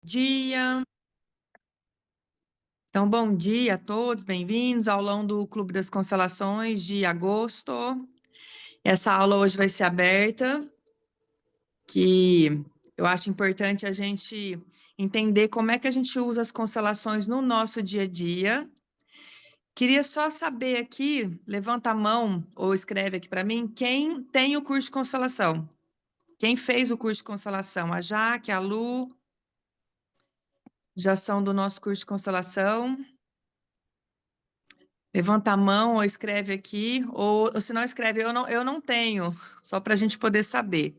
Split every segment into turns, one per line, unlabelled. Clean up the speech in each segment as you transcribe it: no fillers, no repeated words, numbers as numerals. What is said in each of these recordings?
Dia. Então, bom dia a todos, bem-vindos ao aulão do Clube das Constelações de agosto. Essa aula hoje vai ser aberta, que eu acho importante a gente entender como é que a gente usa as constelações no nosso dia a dia. Queria só saber aqui, levanta a mão ou escreve aqui para mim, quem tem o curso de constelação? Quem fez o curso de constelação? A Jaque, a Lu, já são do nosso curso de constelação. Levanta a mão ou escreve aqui, ou se não escreve, eu não tenho, só para a gente poder saber.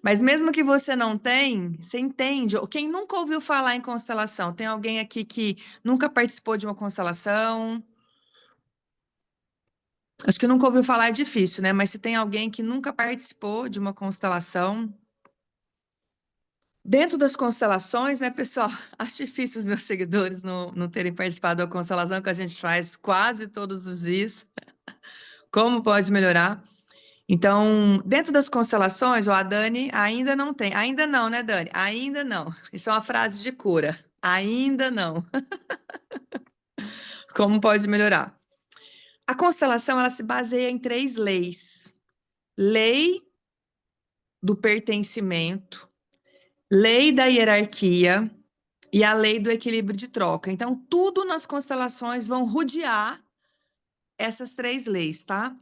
Mas mesmo que você não tenha, você entende? Quem nunca ouviu falar em constelação? Tem alguém aqui que nunca participou de uma constelação? Acho que nunca ouviu falar é difícil, né? Mas se tem alguém que nunca participou de uma constelação, dentro das constelações, né, pessoal? Acho difícil os meus seguidores não terem participado da constelação que a gente faz quase todos os dias. Como pode melhorar? Então, dentro das constelações, ó, a Dani ainda não tem. Ainda não, né, Dani? Ainda não. Isso é uma frase de cura. Ainda não. Como pode melhorar? A constelação, ela se baseia em 3 leis. Lei do pertencimento, lei da hierarquia e a lei do equilíbrio de troca. Então, tudo nas constelações vão rodear essas 3 leis, tá?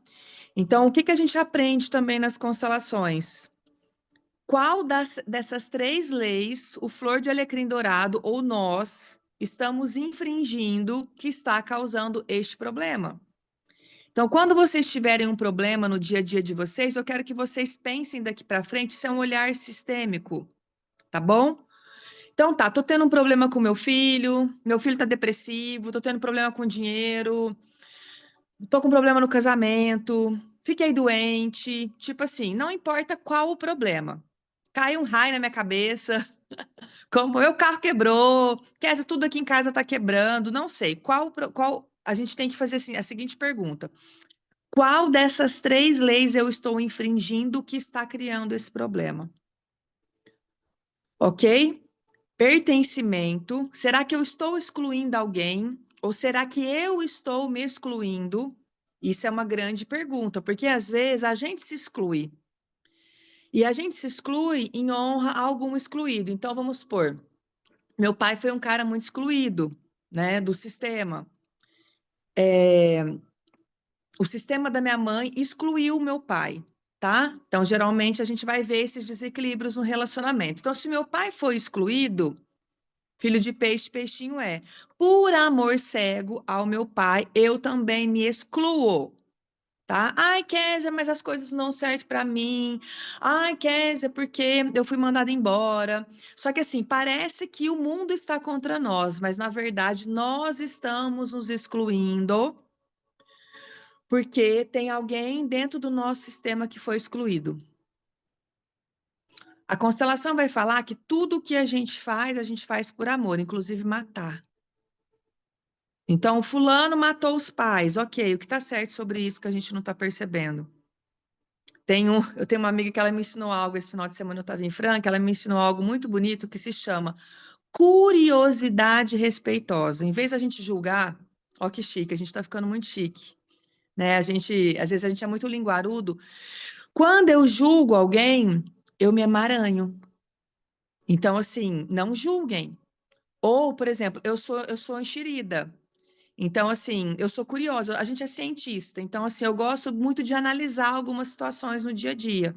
Então, o que que a gente aprende também nas constelações? Qual dessas 3 leis o flor de alecrim dourado ou nós estamos infringindo que está causando este problema? Então, quando vocês tiverem um problema no dia a dia de vocês, eu quero que vocês pensem daqui para frente, isso é um olhar sistêmico, tá bom? Então, tá, tô tendo um problema com meu filho tá depressivo, tô tendo problema com dinheiro, tô com problema no casamento, fiquei doente, tipo assim, não importa qual o problema. Cai um raio na minha cabeça, como meu carro quebrou, quer dizer, tudo aqui em casa está quebrando, não sei. Qual a gente tem que fazer assim, a seguinte pergunta: qual dessas 3 leis eu estou infringindo que está criando esse problema? Ok? Pertencimento. Será que eu estou excluindo alguém? Ou será que eu estou me excluindo? Isso é uma grande pergunta, porque às vezes a gente se exclui. E a gente se exclui em honra a algum excluído. Então, vamos supor, meu pai foi um cara muito excluído, né, do sistema. O sistema da minha mãe excluiu o meu pai, tá? Então, geralmente, a gente vai ver esses desequilíbrios no relacionamento. Então, se meu pai foi excluído, filho de peixe, peixinho é. Por amor cego ao meu pai, eu também me excluo. Tá? Ai, Kézia, mas as coisas não certo para mim. Ai, Kézia, porque eu fui mandada embora. Só que assim, parece que o mundo está contra nós, mas na verdade nós estamos nos excluindo porque tem alguém dentro do nosso sistema que foi excluído. A constelação vai falar que tudo que a gente faz por amor, inclusive matar. Então, o fulano matou os pais. Ok, o que está certo sobre isso que a gente não está percebendo? Eu tenho uma amiga que ela me ensinou algo esse final de semana, eu estava em Franca, ela me ensinou algo muito bonito que se chama curiosidade respeitosa. Em vez da gente julgar, ó que chique, a gente está ficando muito chique, né? Às vezes a gente é muito linguarudo. Quando eu julgo alguém, eu me emaranho. Então, assim, não julguem. Ou, por exemplo, eu sou enxerida. Então, assim, eu sou curiosa, a gente é cientista, então, assim, eu gosto muito de analisar algumas situações no dia a dia.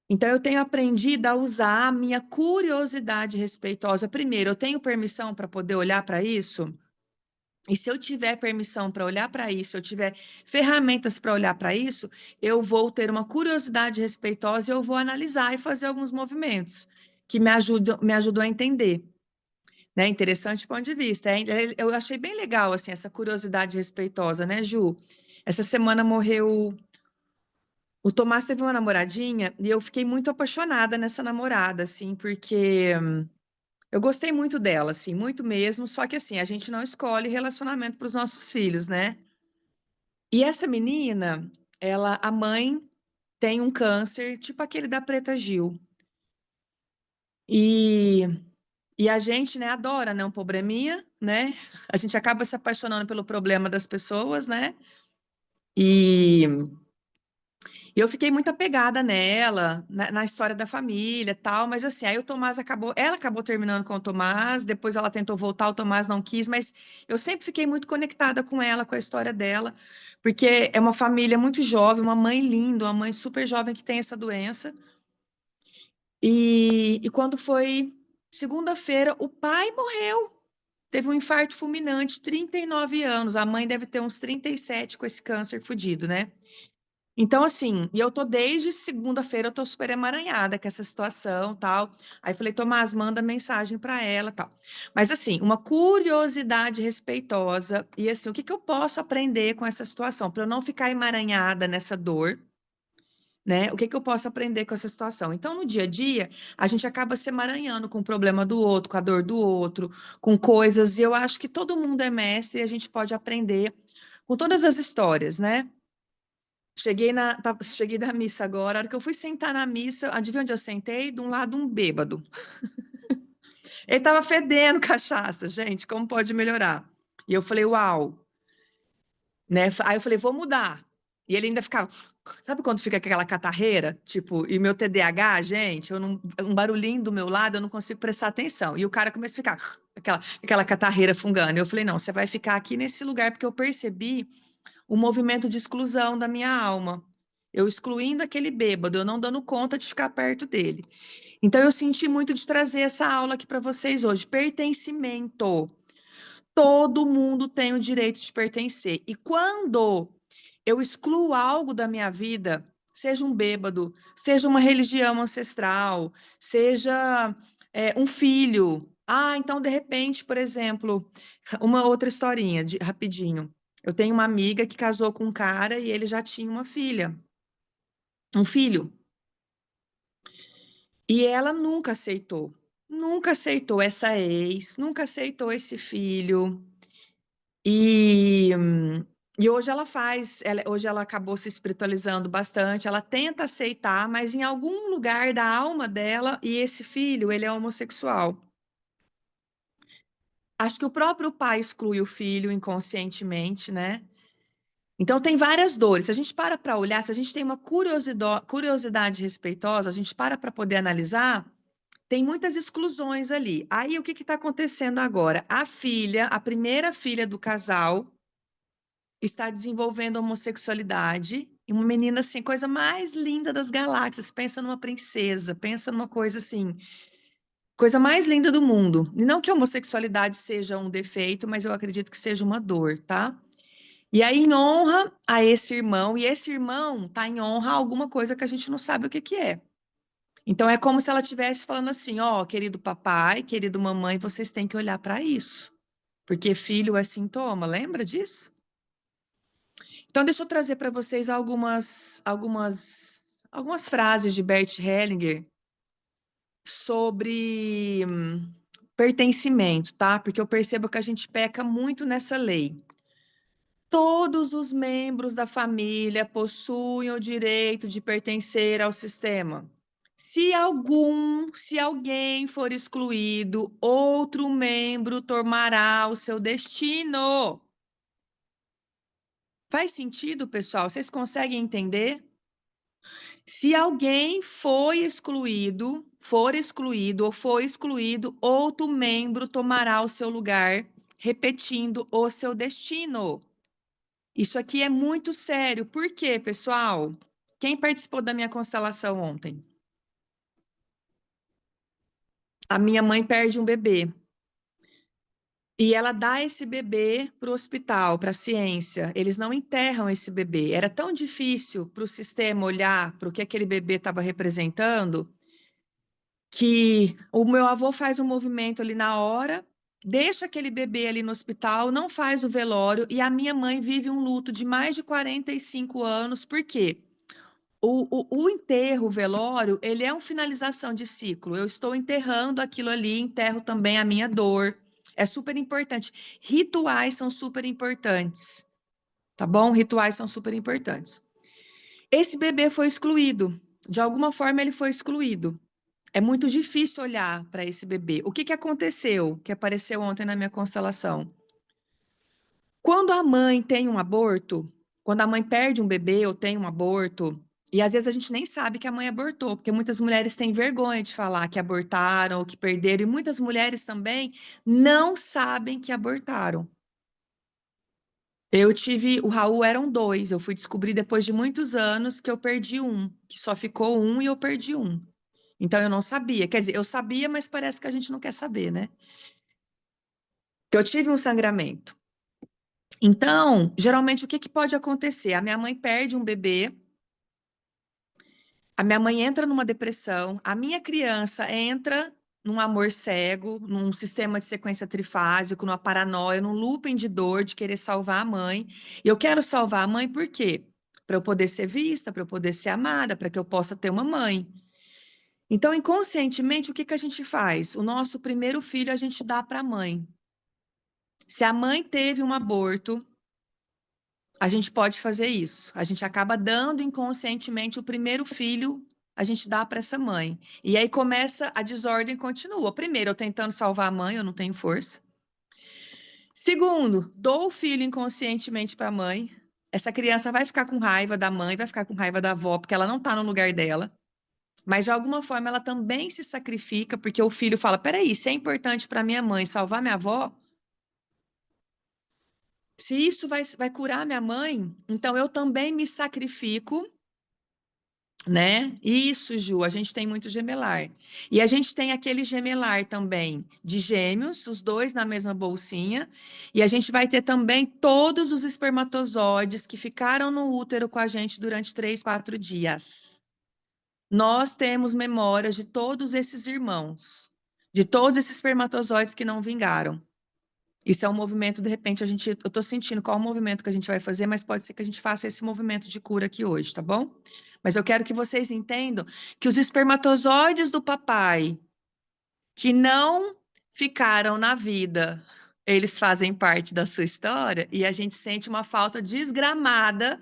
Então, eu tenho aprendido a usar a minha curiosidade respeitosa. Primeiro, eu tenho permissão para poder olhar para isso? E se eu tiver permissão para olhar para isso, se eu tiver ferramentas para olhar para isso, eu vou ter uma curiosidade respeitosa e eu vou analisar e fazer alguns movimentos que me ajudam a entender. Né? Interessante ponto de vista. Eu achei bem legal assim essa curiosidade respeitosa, né, Ju? Essa semana morreu o Tomás, teve uma namoradinha e eu fiquei muito apaixonada nessa namorada, assim, porque eu gostei muito dela, assim, muito mesmo. Só que assim, a gente não escolhe relacionamento para os nossos filhos, né? E essa menina, a mãe tem um câncer, tipo aquele da Preta Gil. E E a gente, né, adora, né, um probleminha, né? A gente acaba se apaixonando pelo problema das pessoas, né? E eu fiquei muito apegada nela, na história da família, tal, mas assim, aí o Tomás ela acabou terminando com o Tomás, depois ela tentou voltar, o Tomás não quis, mas eu sempre fiquei muito conectada com ela, com a história dela, porque é uma família muito jovem, uma mãe linda, uma mãe super jovem que tem essa doença. E quando foi segunda-feira, o pai morreu. Teve um infarto fulminante, 39 anos. A mãe deve ter uns 37 com esse câncer fudido, né? Então, assim, e eu tô desde segunda-feira, eu tô super emaranhada com essa situação, tal. Aí falei, Tomás, manda mensagem para ela, tal. Mas, assim, uma curiosidade respeitosa, e assim, o que que eu posso aprender com essa situação? Para eu não ficar emaranhada nessa dor, né? O que que eu posso aprender com essa situação? Então, no dia a dia, a gente acaba se emaranhando com o problema do outro, com a dor do outro, com coisas, e eu acho que todo mundo é mestre e a gente pode aprender com todas as histórias, né? Cheguei da missa agora, a hora que eu fui sentar na missa, adivinha onde eu sentei? De um lado, um bêbado. Ele tava fedendo cachaça, gente, como pode melhorar? E eu falei, uau, né? Aí eu falei, vou mudar. E ele ainda ficava, sabe quando fica aquela catarreira? Tipo, e meu TDAH, gente, um barulhinho do meu lado, eu não consigo prestar atenção. E o cara começa a ficar, aquela catarreira fungando. Eu falei, não, você vai ficar aqui nesse lugar, porque eu percebi o movimento de exclusão da minha alma. Eu excluindo aquele bêbado, eu não dando conta de ficar perto dele. Então, eu senti muito de trazer essa aula aqui para vocês hoje. Pertencimento. Todo mundo tem o direito de pertencer. E quando eu excluo algo da minha vida, seja um bêbado, seja uma religião ancestral, seja um filho. Ah, então, de repente, por exemplo, uma outra historinha, rapidinho. Eu tenho uma amiga que casou com um cara e ele já tinha uma filha, um filho. E ela nunca aceitou essa ex, nunca aceitou esse filho. E, e hoje hoje ela acabou se espiritualizando bastante, ela tenta aceitar, mas em algum lugar da alma dela, e esse filho, ele é homossexual. Acho que o próprio pai exclui o filho inconscientemente, né? Então tem várias dores. Se a gente para olhar, se a gente tem uma curiosidade respeitosa, a gente para poder analisar, tem muitas exclusões ali. Aí o que está acontecendo agora? A filha, a primeira filha do casal, está desenvolvendo homossexualidade. E uma menina assim, coisa mais linda das galáxias. Pensa numa princesa, pensa numa coisa assim, coisa mais linda do mundo. E não que a homossexualidade seja um defeito, mas eu acredito que seja uma dor, tá? E aí, em honra a esse irmão, e esse irmão tá em honra a alguma coisa que a gente não sabe o que que é. Então é como se ela estivesse falando assim, ó, querido papai, querido mamãe, vocês têm que olhar para isso, porque filho é sintoma, lembra disso? Então, deixa eu trazer para vocês algumas frases de Bert Hellinger sobre pertencimento, tá? Porque eu percebo que a gente peca muito nessa lei. Todos os membros da família possuem o direito de pertencer ao sistema. Se alguém for excluído, outro membro tomará o seu destino. Faz sentido, pessoal? Vocês conseguem entender? Se alguém for excluído ou foi excluído, outro membro tomará o seu lugar, repetindo o seu destino. Isso aqui é muito sério. Por quê, pessoal? Quem participou da minha constelação ontem? A minha mãe perde um bebê. E ela dá esse bebê para o hospital, para a ciência. Eles não enterram esse bebê. Era tão difícil para o sistema olhar para o que aquele bebê estava representando, que o meu avô faz um movimento ali na hora, deixa aquele bebê ali no hospital, não faz o velório, e a minha mãe vive um luto de mais de 45 anos, por quê? O enterro, o velório, ele é uma finalização de ciclo. Eu estou enterrando aquilo ali, enterro também a minha dor. É super importante. Rituais são super importantes, tá bom? Rituais são super importantes. Esse bebê foi excluído. De alguma forma, ele foi excluído. É muito difícil olhar para esse bebê. O que que aconteceu, que apareceu ontem na minha constelação? Quando a mãe tem um aborto, quando a mãe perde um bebê ou tem um aborto, e às vezes a gente nem sabe que a mãe abortou, porque muitas mulheres têm vergonha de falar que abortaram ou que perderam, e muitas mulheres também não sabem que abortaram. O Raul eram dois, eu fui descobrir depois de muitos anos que eu perdi um, que só ficou um e eu perdi um. Então eu não sabia, quer dizer, eu sabia, mas parece que a gente não quer saber, né? Que eu tive um sangramento. Então, geralmente o que que pode acontecer? A minha mãe perde um bebê, a minha mãe entra numa depressão, a minha criança entra num amor cego, num sistema de sequência trifásico, numa paranoia, num looping de dor de querer salvar a mãe. E eu quero salvar a mãe por quê? Para eu poder ser vista, para eu poder ser amada, para que eu possa ter uma mãe. Então, inconscientemente, o que que a gente faz? O nosso primeiro filho a gente dá para a mãe. Se a mãe teve um aborto, a gente pode fazer isso. A gente acaba dando inconscientemente o primeiro filho, a gente dá para essa mãe. E aí começa a desordem continua. Primeiro, eu tentando salvar a mãe, eu não tenho força. Segundo, dou o filho inconscientemente para a mãe. Essa criança vai ficar com raiva da mãe, vai ficar com raiva da avó, porque ela não está no lugar dela. Mas de alguma forma ela também se sacrifica, porque o filho fala: peraí, se é importante para minha mãe salvar minha avó, se isso vai curar minha mãe, então eu também me sacrifico, né? Isso, Ju, a gente tem muito gemelar. E a gente tem aquele gemelar também de gêmeos, os dois na mesma bolsinha. E a gente vai ter também todos os espermatozoides que ficaram no útero com a gente durante 3, 4 dias. Nós temos memórias de todos esses irmãos, de todos esses espermatozoides que não vingaram. Isso é um movimento, de repente, eu estou sentindo qual o movimento que a gente vai fazer, mas pode ser que a gente faça esse movimento de cura aqui hoje, tá bom? Mas eu quero que vocês entendam que os espermatozoides do papai que não ficaram na vida, eles fazem parte da sua história e a gente sente uma falta desgramada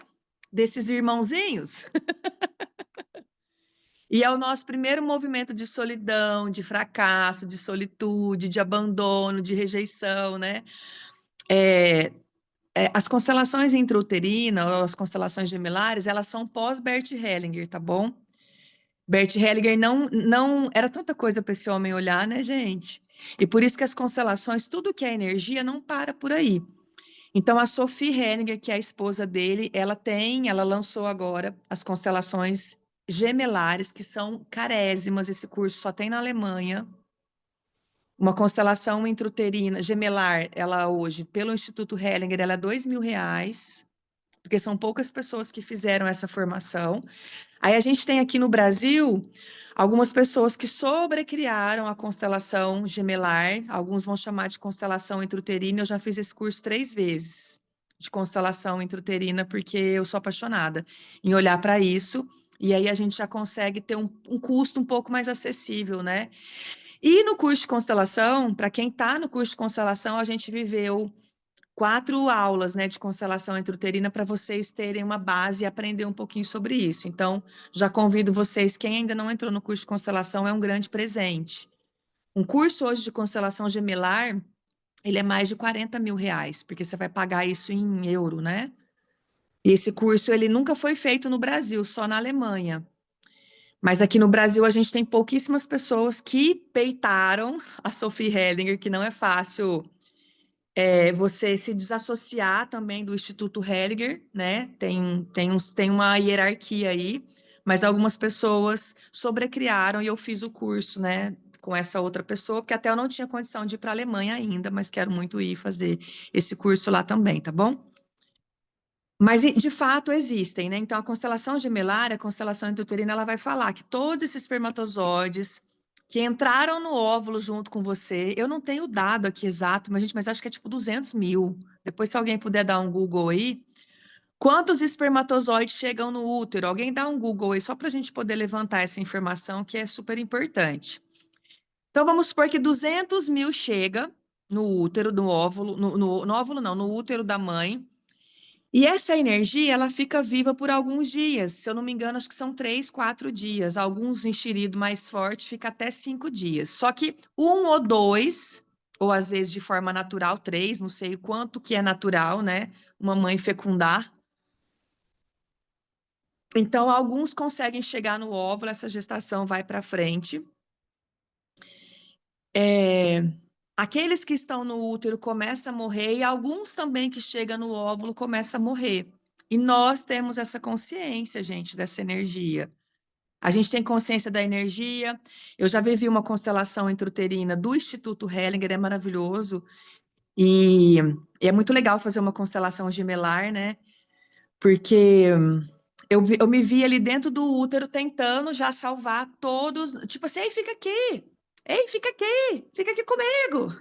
desses irmãozinhos. E é o nosso primeiro movimento de solidão, de fracasso, de solitude, de abandono, de rejeição, né? É, as constelações intrauterinas, ou as constelações gemelares, elas são pós-Bert Hellinger, tá bom? Bert Hellinger não era tanta coisa para esse homem olhar, né, gente? E por isso que as constelações, tudo que é energia, não para por aí. Então, a Sophie Hellinger, que é a esposa dele, ela lançou agora as constelações gemelares, que são carésimas, esse curso só tem na Alemanha. Uma constelação intrauterina gemelar, ela hoje, pelo Instituto Hellinger, ela é R$ 2.000, porque são poucas pessoas que fizeram essa formação. Aí a gente tem aqui no Brasil algumas pessoas que sobrecriaram a constelação gemelar, alguns vão chamar de constelação intrauterina. Eu já fiz esse curso 3 vezes de constelação intrauterina, porque eu sou apaixonada em olhar para isso, e aí a gente já consegue ter um custo um pouco mais acessível, né? E no curso de constelação, para quem está no curso de constelação, a gente viveu 4 aulas, né, de constelação intrauterina para vocês terem uma base e aprender um pouquinho sobre isso. Então, já convido vocês, quem ainda não entrou no curso de constelação, é um grande presente. Um curso hoje de constelação gemelar, ele é mais de R$ 40.000, porque você vai pagar isso em euro, né? E esse curso, ele nunca foi feito no Brasil, só na Alemanha. Mas aqui no Brasil a gente tem pouquíssimas pessoas que peitaram a Sophie Hellinger, que não é fácil você se desassociar também do Instituto Hellinger, né? Tem uma hierarquia aí, mas algumas pessoas sobrecriaram e eu fiz o curso, né? Com essa outra pessoa, porque até eu não tinha condição de ir para a Alemanha ainda, mas quero muito ir fazer esse curso lá também, tá bom? Mas, de fato, existem, né? Então, a constelação gemelar, a constelação intrauterina, ela vai falar que todos esses espermatozoides que entraram no óvulo junto com você, eu não tenho o dado aqui exato, mas acho que é tipo 200 mil. Depois, se alguém puder dar um Google aí, quantos espermatozoides chegam no útero? Alguém dá um Google aí, só para a gente poder levantar essa informação, que é super importante. Então, vamos supor que 200 mil chega no útero, no óvulo, no óvulo não, no útero da mãe, E essa energia, ela fica viva por alguns dias. Se eu não me engano, acho que são 3, 4 dias. Alguns enxerido mais forte fica até 5 dias. Só que 1 ou 2, ou às vezes de forma natural, 3, não sei o quanto que é natural, né? Uma mãe fecundar. Então, alguns conseguem chegar no óvulo, essa gestação vai para frente. É, aqueles que estão no útero começam a morrer, e alguns também que chegam no óvulo começam a morrer. E nós temos essa consciência, gente, dessa energia. A gente tem consciência da energia. Eu já vivi uma constelação intrauterina do Instituto Hellinger, é maravilhoso. E, e é muito legal fazer uma constelação gemelar, né? Porque eu me vi ali dentro do útero tentando já salvar todos. Tipo assim, ei, fica aqui! Ei, fica aqui comigo!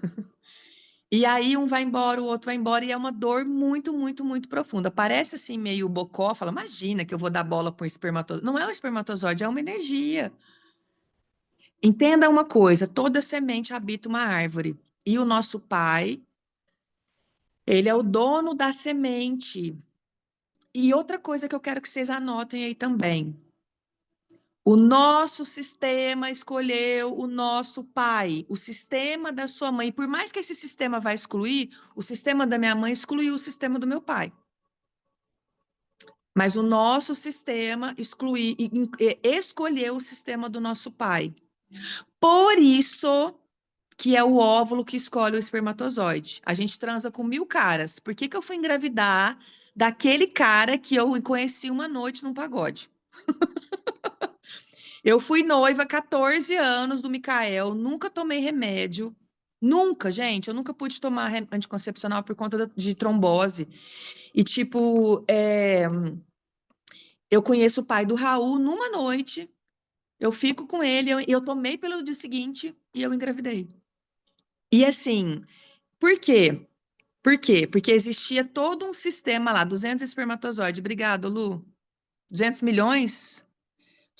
E aí um vai embora, o outro vai embora, e é uma dor muito, muito, muito profunda. Parece assim meio bocó, fala, imagina que eu vou dar bola para um espermatozoide. Não é um espermatozoide, é uma energia. Entenda uma coisa, toda semente habita uma árvore. E o nosso pai, ele é o dono da semente. E outra coisa que eu quero que vocês anotem aí também. O nosso sistema escolheu o nosso pai, o sistema da sua mãe. Por mais que esse sistema vai excluir, o sistema da minha mãe excluiu o sistema do meu pai. Mas o nosso sistema escolheu o sistema do nosso pai. Por isso que é o óvulo que escolhe o espermatozoide. A gente transa com 1000 caras. Por que que eu fui engravidar daquele cara que eu conheci uma noite num pagode? Eu fui noiva 14 anos do Mikael, nunca tomei remédio. Nunca, gente, eu nunca pude tomar anticoncepcional por conta de trombose. E, tipo, eu conheço o pai do Raul numa noite, eu fico com ele, eu tomei pelo dia seguinte e eu engravidei. E assim, por quê? Por quê? Porque existia todo um sistema lá, 200 espermatozoides. Obrigado, Lu. 200 milhões?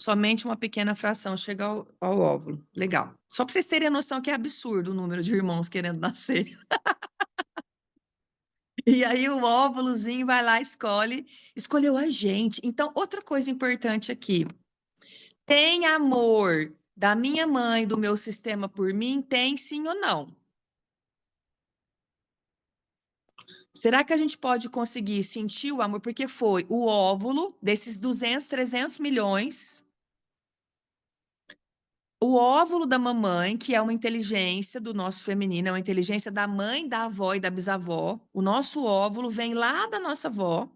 Somente uma pequena fração chega ao óvulo. Legal. Só para vocês terem a noção que é absurdo o número de irmãos querendo nascer. E aí o óvulozinho vai lá, escolheu a gente. Então, outra coisa importante aqui. Tem amor da minha mãe, do meu sistema por mim? Tem sim ou não? Será que a gente pode conseguir sentir o amor? Porque foi o óvulo desses 200, 300 milhões, o óvulo da mamãe, que é uma inteligência do nosso feminino, é uma inteligência da mãe, da avó e da bisavó. O nosso óvulo vem lá da nossa avó.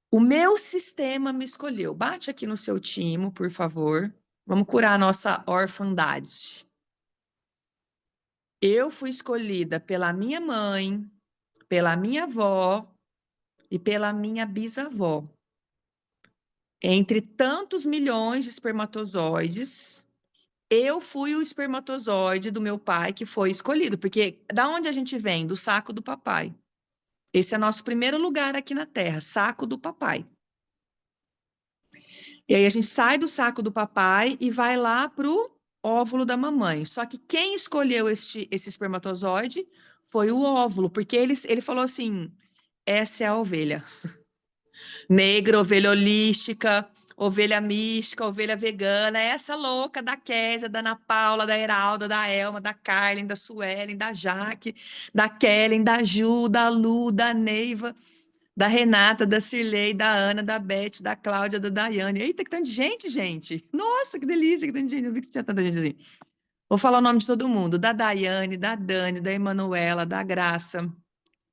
O meu sistema me escolheu. Bate aqui no seu timo, por favor. Vamos curar a nossa orfandade. Eu fui escolhida pela minha mãe, pela minha avó e pela minha bisavó. Entre tantos milhões de espermatozoides, eu fui o espermatozoide do meu pai que foi escolhido, porque da onde a gente vem? Do saco do papai. Esse é nosso primeiro lugar aqui na Terra, saco do papai. E aí a gente sai do saco do papai e vai lá pro óvulo da mamãe. Só que quem escolheu esse espermatozoide foi o óvulo, porque ele falou assim: essa é a ovelha. Negra, ovelha holística, ovelha mística, ovelha vegana, essa louca da Késia, da Ana Paula, da Heralda, da Elma, da Carlen, da Suelen, da Jaque, da Kellen, da Ju, da Lu, da Neiva, da Renata, da Cirlei, da Ana, da Beth, da Cláudia, da Daiane. Eita, que tanto de gente, gente! Nossa, que delícia, que tanto de gente! Eu vi que tinha tanta gente assim. Vou falar o nome de todo mundo: da Daiane, da Dani, da Emanuela, da Graça,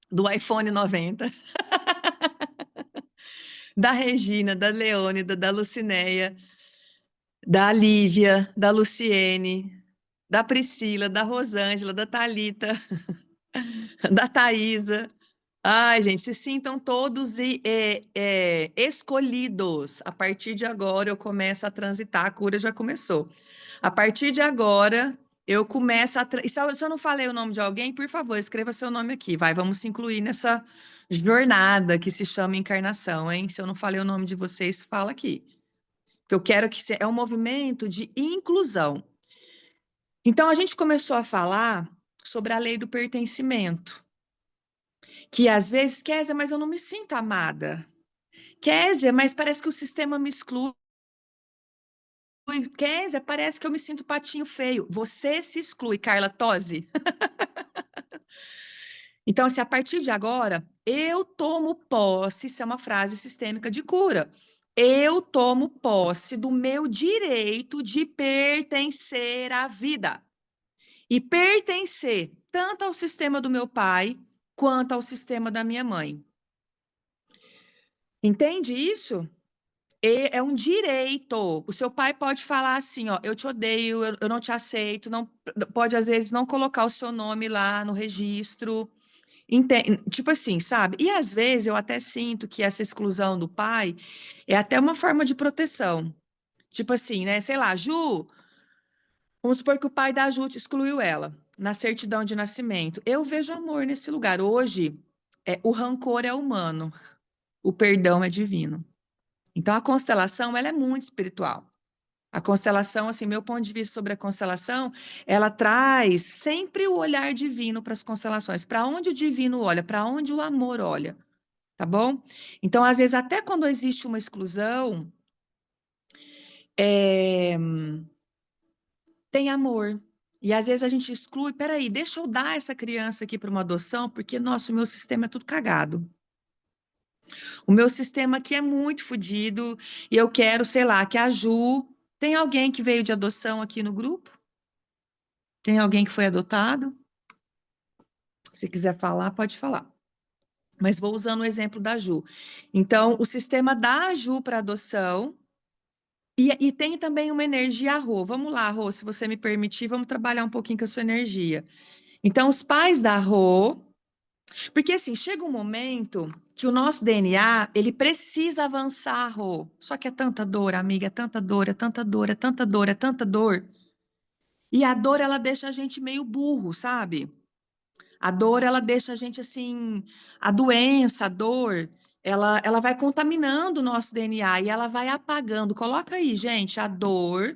do iPhone 90, da Regina, da Leônida, da Lucinéia, da Lívia, da Luciene, da Priscila, da Rosângela, da Thalita, da Thaisa. Ai, gente, se sintam todos escolhidos. A partir de agora eu começo a transitar, a cura já começou. A partir de agora eu começo a. E se eu não falei o nome de alguém, por favor, escreva seu nome aqui. Vai, vamos se incluir nessa jornada que se chama encarnação, hein? Se eu não falei o nome de vocês, fala aqui. Que eu quero que é um movimento de inclusão. Então, a gente começou a falar sobre a lei do pertencimento. Que às vezes, Kézia, mas eu não me sinto amada. Kézia, mas parece que o sistema me exclui. Kézia, parece que eu me sinto patinho feio. Você se exclui, Carla Tosi. Então, assim, a partir de agora, eu tomo posse, isso é uma frase sistêmica de cura. Eu tomo posse do meu direito de pertencer à vida. E pertencer tanto ao sistema do meu pai quanto ao sistema da minha mãe. Entende isso? É um direito. O seu pai pode falar assim, ó, eu te odeio, eu não te aceito, não pode às vezes não colocar o seu nome lá no registro. Tipo assim, sabe? E às vezes eu até sinto que essa exclusão do pai é até uma forma de proteção. Tipo assim, né? Sei lá, Ju, vamos supor que o pai da Ju excluiu ela na certidão de nascimento. Eu vejo amor nesse lugar. Hoje, o rancor é humano, o perdão é divino. Então a constelação, ela é muito espiritual. A constelação, assim, meu ponto de vista sobre a constelação, ela traz sempre o olhar divino para as constelações. Para onde o divino olha, para onde o amor olha, tá bom? Então, às vezes, até quando existe uma exclusão, é, tem amor. E às vezes a gente exclui, peraí, deixa eu dar essa criança aqui para uma adoção, porque, nossa, o meu sistema é tudo cagado. O meu sistema aqui é muito fodido e eu quero, sei lá, que a Ju. Tem alguém que veio de adoção aqui no grupo? Tem alguém que foi adotado? Se quiser falar, pode falar. Mas vou usando o exemplo da Ju. Então, o sistema da Ju para adoção. E tem também uma energia, Rô. Vamos lá, Rô, se você me permitir, vamos trabalhar um pouquinho com a sua energia. Então, os pais da Rô. Porque assim, chega um momento que o nosso DNA, ele precisa avançar, Rô. Só que é tanta dor, amiga, é tanta dor, é tanta dor, é tanta dor, é tanta dor. E a dor, ela deixa a gente meio burro, sabe? A dor, ela deixa a gente assim, a doença, a dor, ela vai contaminando o nosso DNA e ela vai apagando. Coloca aí, gente, a dor,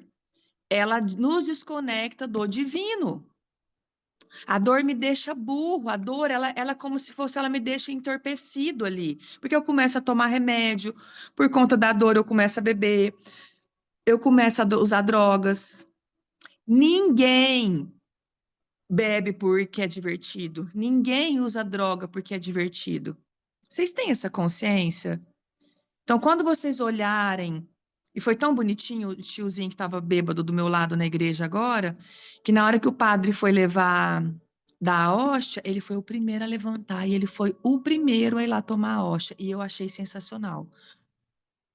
ela nos desconecta do divino. A dor me deixa burro, a dor, ela é como se fosse, ela me deixa entorpecido ali, porque eu começo a tomar remédio, por conta da dor eu começo a beber, eu começo a usar drogas. Ninguém bebe porque é divertido, ninguém usa droga porque é divertido. Vocês têm essa consciência? Então, quando vocês olharem, e foi tão bonitinho o tiozinho que estava bêbado do meu lado na igreja agora, que na hora que o padre foi levar da hóstia, ele foi o primeiro a levantar e ele foi o primeiro a ir lá tomar a hóstia. E eu achei sensacional.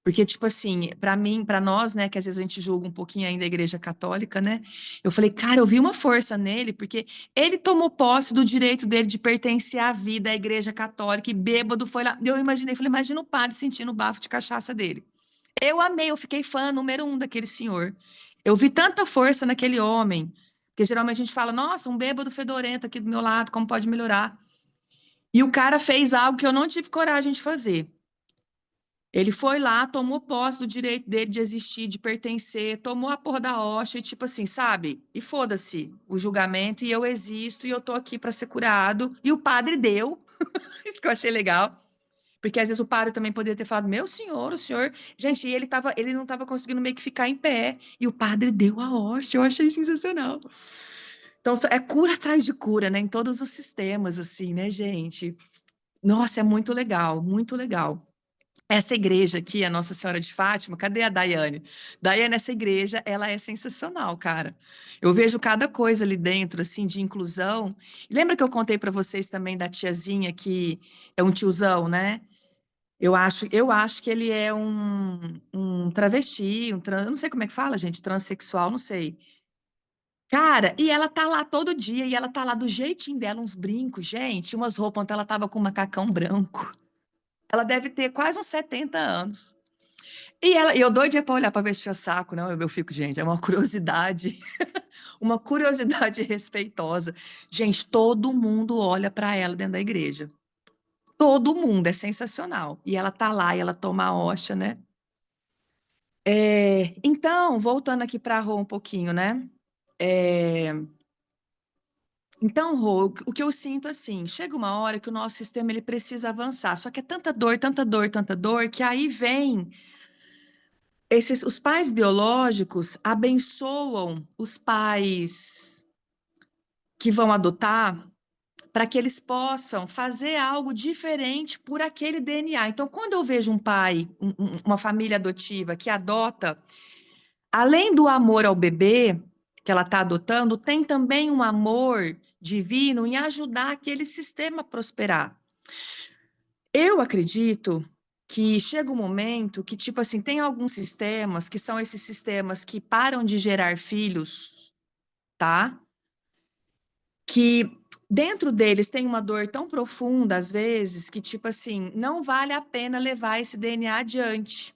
Porque, tipo assim, para mim, para nós, né, que às vezes a gente julga um pouquinho ainda a igreja católica, né? Eu falei, cara, eu vi uma força nele, porque ele tomou posse do direito dele de pertencer à vida, à igreja católica, e bêbado foi lá. Eu imaginei, falei, imagina o padre sentindo o bafo de cachaça dele. Eu amei, eu fiquei fã número um daquele senhor. Eu vi tanta força naquele homem, porque geralmente a gente fala, nossa, um bêbado fedorento aqui do meu lado, como pode melhorar? E o cara fez algo que eu não tive coragem de fazer. Ele foi lá, tomou posse do direito dele de existir, de pertencer, tomou a porra da hóstia e tipo assim, sabe? E foda-se o julgamento e eu existo e eu tô aqui para ser curado. E o padre deu, isso que eu achei legal. Porque às vezes o padre também poderia ter falado, meu senhor, o senhor. Gente, e ele não estava conseguindo meio que ficar em pé. E o padre deu a hóstia, eu achei sensacional. Então, é cura atrás de cura, né? Em todos os sistemas, assim, né, gente? Nossa, é muito legal, muito legal. Essa igreja aqui, a Nossa Senhora de Fátima, cadê a Daiane? Daiane, essa igreja, ela é sensacional, cara. Eu vejo cada coisa ali dentro, assim, de inclusão. Lembra que eu contei para vocês também da tiazinha que é um tiozão, né? Eu acho que ele é um travesti, eu não sei como é que fala, gente, transexual, não sei. Cara, e ela tá lá todo dia, e ela tá lá do jeitinho dela, uns brincos, gente, umas roupas, ontem ela tava com um macacão branco. Ela deve ter quase uns 70 anos. E eu doidinha pra olhar pra ver se tinha saco, não, eu fico, gente, é uma curiosidade, uma curiosidade respeitosa. Gente, todo mundo olha pra ela dentro da igreja. Todo mundo, é sensacional. E ela tá lá, e ela toma a hóstia, né? Então, voltando aqui para a Rô um pouquinho, né? É, Então, Rô, o que eu sinto assim, chega uma hora que o nosso sistema ele precisa avançar, só que é tanta dor, tanta dor, tanta dor, que aí vem os pais biológicos abençoam os pais que vão adotar para que eles possam fazer algo diferente por aquele DNA. Então, quando eu vejo um pai, uma família adotiva que adota, além do amor ao bebê que ela está adotando, tem também um amor divino em ajudar aquele sistema a prosperar. Eu acredito que chega um momento que, tipo assim, tem alguns sistemas que são esses sistemas que param de gerar filhos, tá? Que dentro deles tem uma dor tão profunda, às vezes, que, tipo assim, não vale a pena levar esse DNA adiante,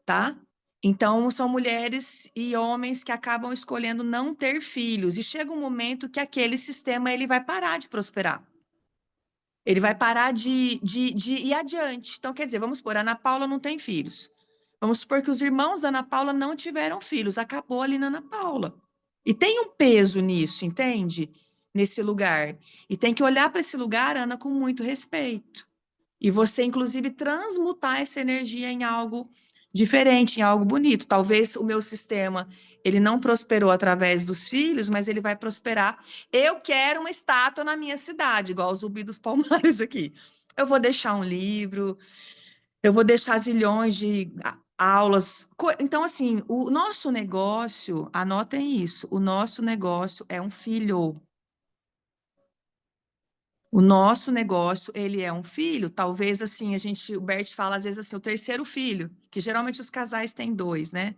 tá? Então, são mulheres e homens que acabam escolhendo não ter filhos, e chega um momento que aquele sistema ele vai parar de prosperar. Ele vai parar de ir adiante. Então, quer dizer, vamos supor, a Ana Paula não tem filhos. Vamos supor que os irmãos da Ana Paula não tiveram filhos. Acabou ali na Ana Paula. E tem um peso nisso, entende? Nesse lugar. E tem que olhar para esse lugar, Ana, com muito respeito. E você, inclusive, transmutar essa energia em algo diferente, em algo bonito. Talvez o meu sistema, ele não prosperou através dos filhos, mas ele vai prosperar. Eu quero uma estátua na minha cidade, igual o Zumbi dos Palmares aqui. Eu vou deixar um livro, eu vou deixar zilhões de aulas. Então, assim, o nosso negócio, anotem isso, o nosso negócio é um filho. O nosso negócio, ele é um filho, talvez assim, o Bert fala às vezes assim, o terceiro filho, que geralmente os casais têm dois, né?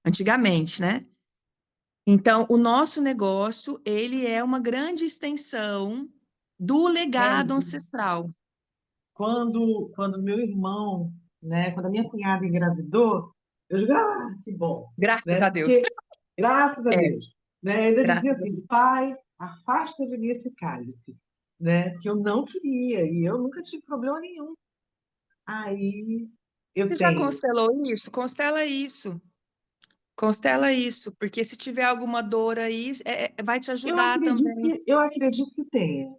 Antigamente, né? Então, o nosso negócio, ele é uma grande extensão do legado
É,
ancestral.
quando meu irmão, né, quando a minha cunhada engravidou, eu digo, ah, que bom,
Graças
né?
a Deus.
Porque, graças a
É,
Deus, né? Eu ainda dizia
graças a
assim,
Deus.
pai, afasta de mim esse cálice, né? Porque eu não queria e eu nunca tive problema nenhum. Aí eu
Você já
tenho.
constelou isso? Constela isso. Constela isso, porque se tiver alguma dor aí, vai te ajudar também.
Eu acredito que tenha,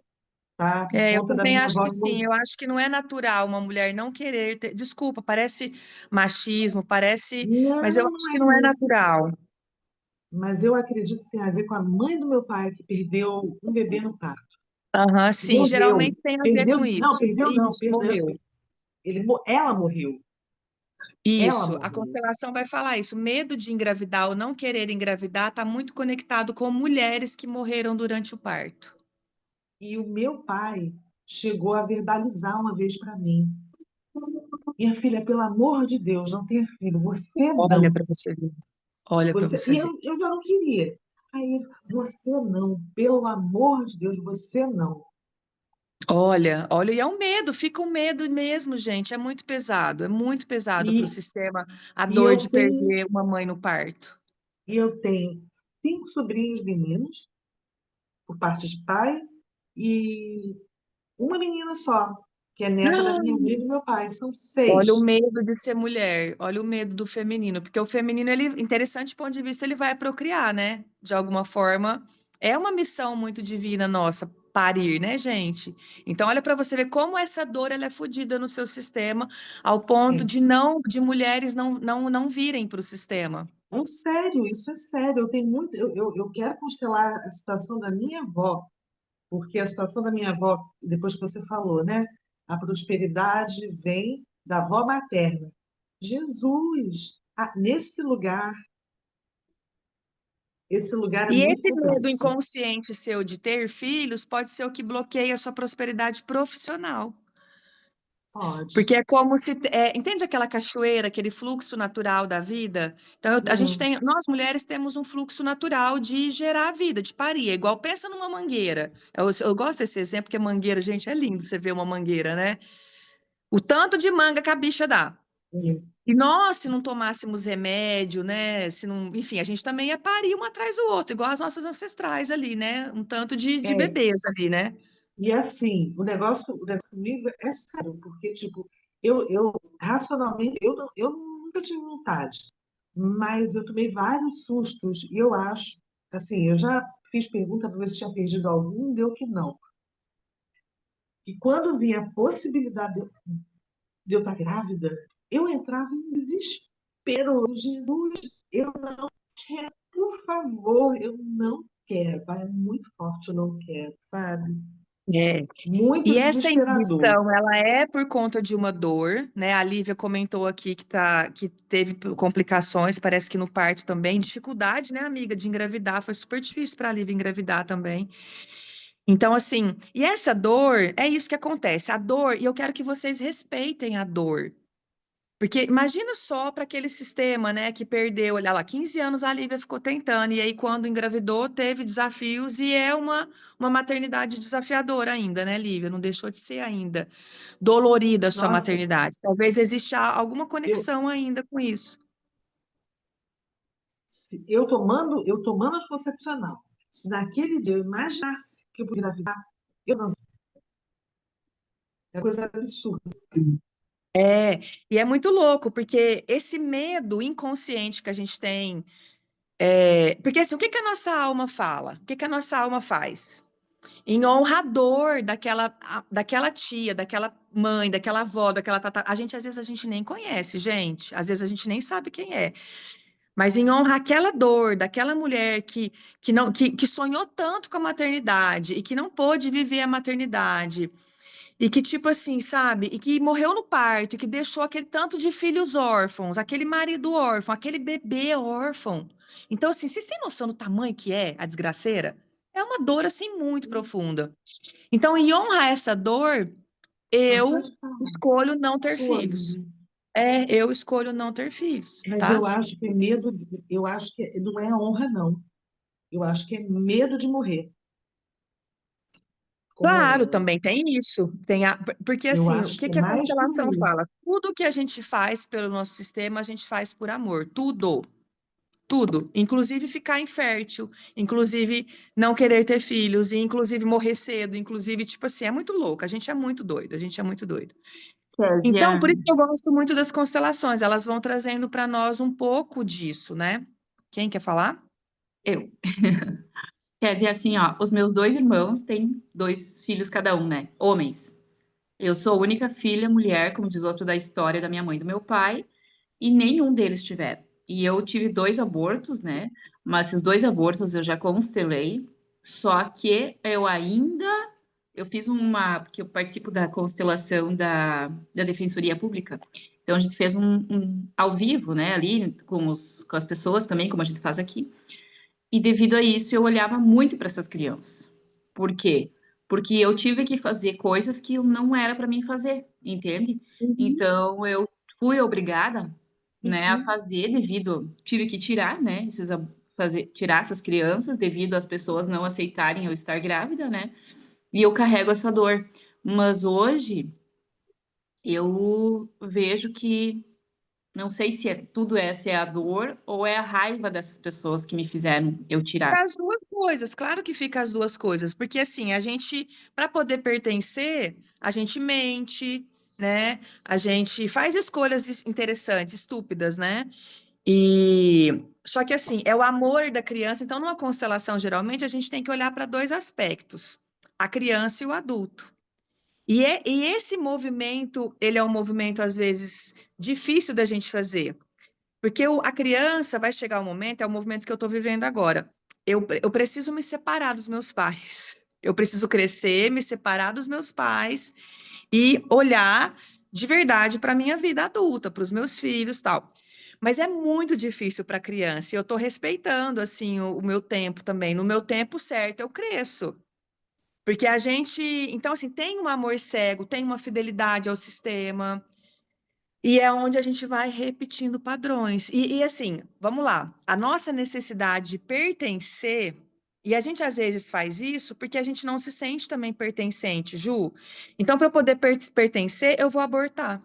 tá? Por
É, eu
conta da
também
minha
acho
avó
que
que
sim. Eu acho que não é natural uma mulher não querer ter. Desculpa, parece machismo, parece. Mas eu
não,
acho
não
que
é
não é
não.
natural.
Mas eu acredito que tem a ver com a mãe do meu pai, que perdeu um bebê no parto.
Aham, sim.
Morreu.
Geralmente tem a ver
Perdeu,
com
não,
isso.
perdeu não,
Isso,
perdeu.
morreu.
Ela morreu. Ela
Isso. A
morreu.
constelação vai falar isso. Medo de engravidar ou não querer engravidar está muito conectado com mulheres que morreram durante o parto.
E o meu pai chegou a verbalizar uma vez para mim: Minha filha, pelo amor de Deus, não tenha filho. Você
Olha
não.
para você ver. Olha para
Você...
você
E
ver.
eu já não queria. Aí, você não. Pelo amor de Deus, você não.
Olha, olha, e é um medo, fica um medo mesmo, gente. É muito pesado para o
E,
sistema a
e,
dor
eu
de
tenho,
perder uma mãe no parto.
e eu tenho 5 sobrinhos meninos, por parte de pai, e uma menina só, que é neta da minha mãe e do meu pai. São
Olha o
6.
medo de ser mulher, olha o medo do feminino, porque o feminino, ele, interessante do ponto de vista, ele vai procriar, né? De alguma forma, é uma missão muito divina nossa, parir, né, gente? Então, olha para você ver como essa dor ela é fodida no seu sistema, ao ponto de não, de mulheres não virem para o sistema.
É sério, isso é sério. Eu tenho muito, eu quero constelar a situação da minha avó, porque a situação da minha avó, depois que você falou, né? A prosperidade vem da avó materna. Jesus, esse lugar é
E
muito
esse medo
complexo.
inconsciente seu de ter filhos pode ser o que bloqueia a sua prosperidade profissional.
Pode.
Porque é como se, entende aquela cachoeira, aquele fluxo natural da vida? Então, a gente
Hum,
tem, nós mulheres temos um fluxo natural de gerar vida, de parir. É igual, pensa numa mangueira. Eu gosto desse exemplo, porque mangueira, gente, é lindo você ver uma mangueira, né? O tanto de manga que a bicha dá.
hum,
E nós, se não tomássemos remédio, né? Se não, enfim, a gente também ia parir um atrás do outro, igual as nossas ancestrais ali, né? Um tanto de
é.
bebês ali, né?
E assim, o negócio comigo é sério, porque, tipo, racionalmente, eu nunca tive vontade, mas eu tomei vários sustos, e eu acho, assim, eu já fiz pergunta para ver se tinha perdido algum, deu que não. E quando vinha a possibilidade de eu estar grávida, eu entrava em desespero. Jesus, eu não quero, por favor, eu não quero. Pai, é muito forte, eu não quero, sabe?
É.
Muito
E essa
desesperador.
inibição, ela é por conta de uma dor, né? A Lívia comentou aqui que teve complicações, parece que no parto também, dificuldade, né, amiga, de engravidar, foi super difícil para a Lívia engravidar também. Então, assim, e essa dor, é isso que acontece, a dor, e eu quero que vocês respeitem a dor. Porque imagina só para aquele sistema, né, que perdeu, olha lá, 15 anos a Lívia ficou tentando, e aí quando engravidou teve desafios, e é uma maternidade desafiadora ainda, né, Lívia? Não deixou de ser ainda dolorida a sua
Nossa,
maternidade. Talvez exista alguma
eu,
conexão ainda com isso.
eu tomando anticoncepcional, se naquele dia eu imaginasse que eu podia engravidar, eu não é coisa absurda.
É, e é muito louco, porque esse medo inconsciente que a gente tem, porque assim, o que que a nossa alma fala? O que que a nossa alma faz? Em honra à dor daquela tia, daquela mãe, daquela avó, daquela tata. A gente, às vezes, a gente nem conhece, gente. Às vezes a gente nem sabe quem é. Mas em honra àquela dor daquela mulher que não que sonhou tanto com a maternidade e que não pôde viver a maternidade. E que, tipo assim, sabe? E que morreu no parto, e que deixou aquele tanto de filhos órfãos, aquele marido órfão, aquele bebê órfão. Então, assim, vocês têm noção do tamanho que é a desgraceira? É uma dor, assim, muito profunda. Então, em honra a essa dor,
Mas
eu
pode falar,
escolho não ter
sua
filhos.
amiga.
Eu escolho não ter filhos,
Mas
tá?
eu acho que é medo, eu acho que não é honra, não. Eu acho que é medo de morrer. Como
Claro,
ela.
também tem isso. Porque
Eu
assim, o
acho
que
que é
que a
mais por
constelação
isso.
fala? Tudo que a gente faz pelo nosso sistema, a gente faz por amor. Tudo, tudo. Inclusive ficar infértil, inclusive não querer ter filhos, e inclusive morrer cedo, inclusive, tipo assim, é muito louco. A gente é muito doido, a gente é muito doido. Então,
Kézia,
por isso que eu gosto muito das constelações. Elas vão trazendo para nós um pouco disso, né? Quem quer falar?
eu. Kézia, assim, ó, os meus dois irmãos têm dois filhos cada um, né? Homens. Eu sou a única filha mulher, como diz outro da história da minha mãe e do meu pai, e nenhum deles tiveram. E eu tive dois abortos, né? Mas esses dois abortos eu já constelei, só que eu fiz porque eu participo da constelação da Defensoria Pública. Então a gente fez um ao vivo, né, ali com as pessoas também, como a gente faz aqui. E devido a isso, eu olhava muito para essas crianças. Por quê? Porque eu tive que fazer coisas que não era para mim fazer, entende?
Uhum,
Então, eu fui obrigada, né, a
uhum.
fazer tive que tirar, né, tirar essas crianças devido às pessoas não aceitarem eu estar grávida, né? E eu carrego essa dor. Mas hoje eu vejo que não sei se se é a dor ou é a raiva dessas pessoas que me fizeram eu tirar.
As duas coisas, claro que fica as duas coisas, porque assim, para poder pertencer, a gente mente, né? A gente faz escolhas interessantes, estúpidas, né? E só que assim, é o amor da criança, então numa constelação, geralmente, a gente tem que olhar para dois aspectos, a criança e o adulto. E esse movimento, ele é um movimento, às vezes, difícil da gente fazer. Porque a criança vai chegar um momento, é o movimento que eu estou vivendo agora. Eu preciso me separar dos meus pais. Eu preciso crescer, me separar dos meus pais e olhar de verdade para a minha vida adulta, para os meus filhos, tal. Mas é muito difícil para a criança. E eu estou respeitando assim o meu tempo também. No meu tempo certo, eu cresço. Porque a gente, então assim, tem um amor cego, tem uma fidelidade ao sistema. E é onde a gente vai repetindo padrões. Assim, vamos lá. A nossa necessidade de pertencer, e a gente às vezes faz isso porque a gente não se sente também pertencente, Ju. Então, para eu poder pertencer, eu vou abortar.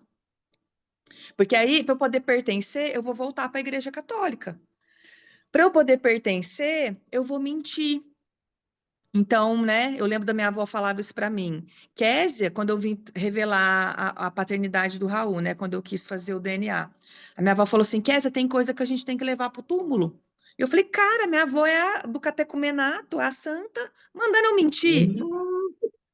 Porque aí, para eu poder pertencer, eu vou voltar para a Igreja Católica. Para eu poder pertencer, eu vou mentir. Então, né, eu lembro da minha avó falava isso para mim. Késia, quando eu vim revelar a paternidade do Raul, né, quando eu quis fazer o DNA, a minha avó falou assim: Késia, tem coisa que a gente tem que levar para o túmulo. Eu falei, cara, minha avó é a do catecumenato, a santa, mandando eu mentir.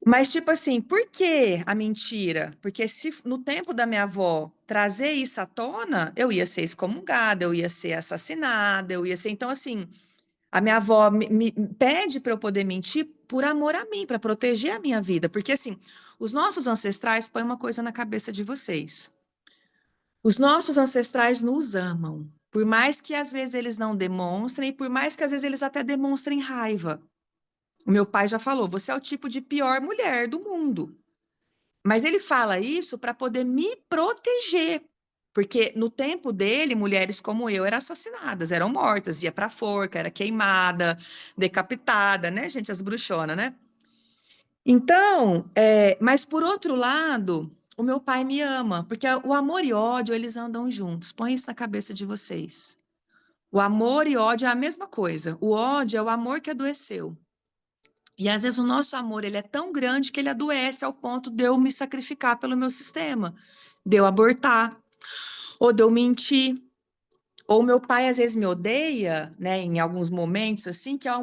Mas, tipo assim, por que a mentira? Porque se no tempo da minha avó trazer isso à tona, eu ia ser excomungada, eu ia ser assassinada, eu ia ser. Então, assim, a minha avó me pede para eu poder mentir por amor a mim, para proteger a minha vida. Porque, assim, os nossos ancestrais põem uma coisa na cabeça de vocês. Os nossos ancestrais nos amam. Por mais que às vezes eles não demonstrem, e por mais que às vezes eles até demonstrem raiva. O meu pai já falou: você é o tipo de pior mulher do mundo. Mas ele fala isso para poder me proteger. Porque no tempo dele, mulheres como eu eram assassinadas, eram mortas, ia para forca, era queimada, decapitada, né, gente? As bruxonas, né? Então, mas por outro lado, o meu pai me ama, porque o amor e ódio, eles andam juntos. Põe isso na cabeça de vocês. O amor e ódio é a mesma coisa. O ódio é o amor que adoeceu. E às vezes o nosso amor ele é tão grande que ele adoece ao ponto de eu me sacrificar pelo meu sistema, de eu abortar, ou de eu mentir. Ou meu pai às vezes me odeia, né, em alguns momentos assim, que é, é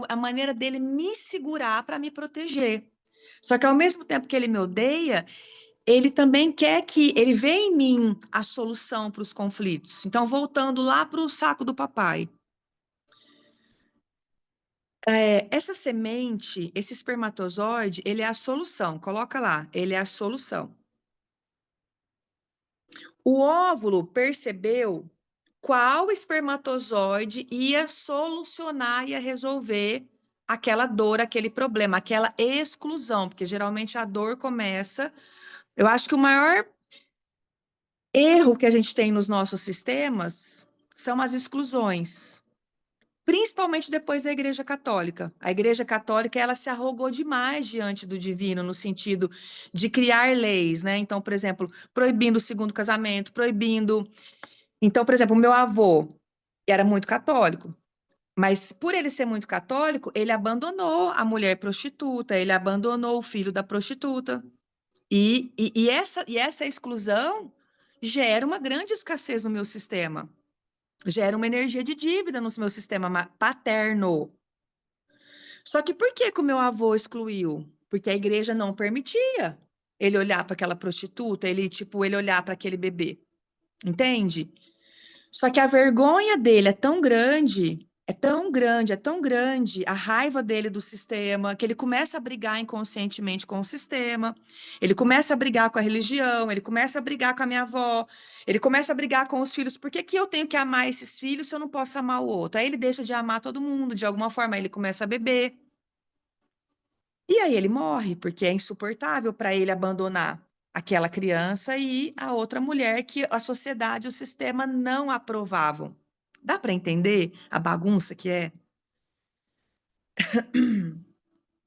a maneira dele me segurar para me proteger. Só que ao mesmo tempo que ele me odeia, ele também quer que ele vê em mim a solução para os conflitos. Então, voltando lá para o saco do papai. Essa semente, esse espermatozoide, ele é a solução. Coloca lá, ele é a solução. O óvulo percebeu qual espermatozoide ia solucionar, ia resolver aquela dor, aquele problema, aquela exclusão, porque geralmente a dor começa. Eu acho que o maior erro que a gente tem nos nossos sistemas são as exclusões. Principalmente depois da Igreja Católica. A Igreja Católica, ela se arrogou demais diante do divino, no sentido de criar leis, né? Então, por exemplo, proibindo o segundo casamento, proibindo. Então, por exemplo, o meu avô era muito católico, mas por ele ser muito católico, ele abandonou a mulher prostituta, ele abandonou o filho da prostituta. E essa exclusão gera uma grande escassez no meu sistema. Gera uma energia de dívida no meu sistema paterno. Só que por que que o meu avô excluiu? Porque a igreja não permitia ele olhar para aquela prostituta, ele olhar para aquele bebê. Entende? Só que a vergonha dele é tão grande, é tão grande, é tão grande a raiva dele do sistema, que ele começa a brigar inconscientemente com o sistema, ele começa a brigar com a religião, ele começa a brigar com a minha avó, ele começa a brigar com os filhos. Por que que eu tenho que amar esses filhos se eu não posso amar o outro? Aí ele deixa de amar todo mundo, de alguma forma, aí ele começa a beber. E aí ele morre, porque é insuportável para ele abandonar aquela criança e a outra mulher que a sociedade, o sistema não aprovavam. Dá para entender a bagunça que é?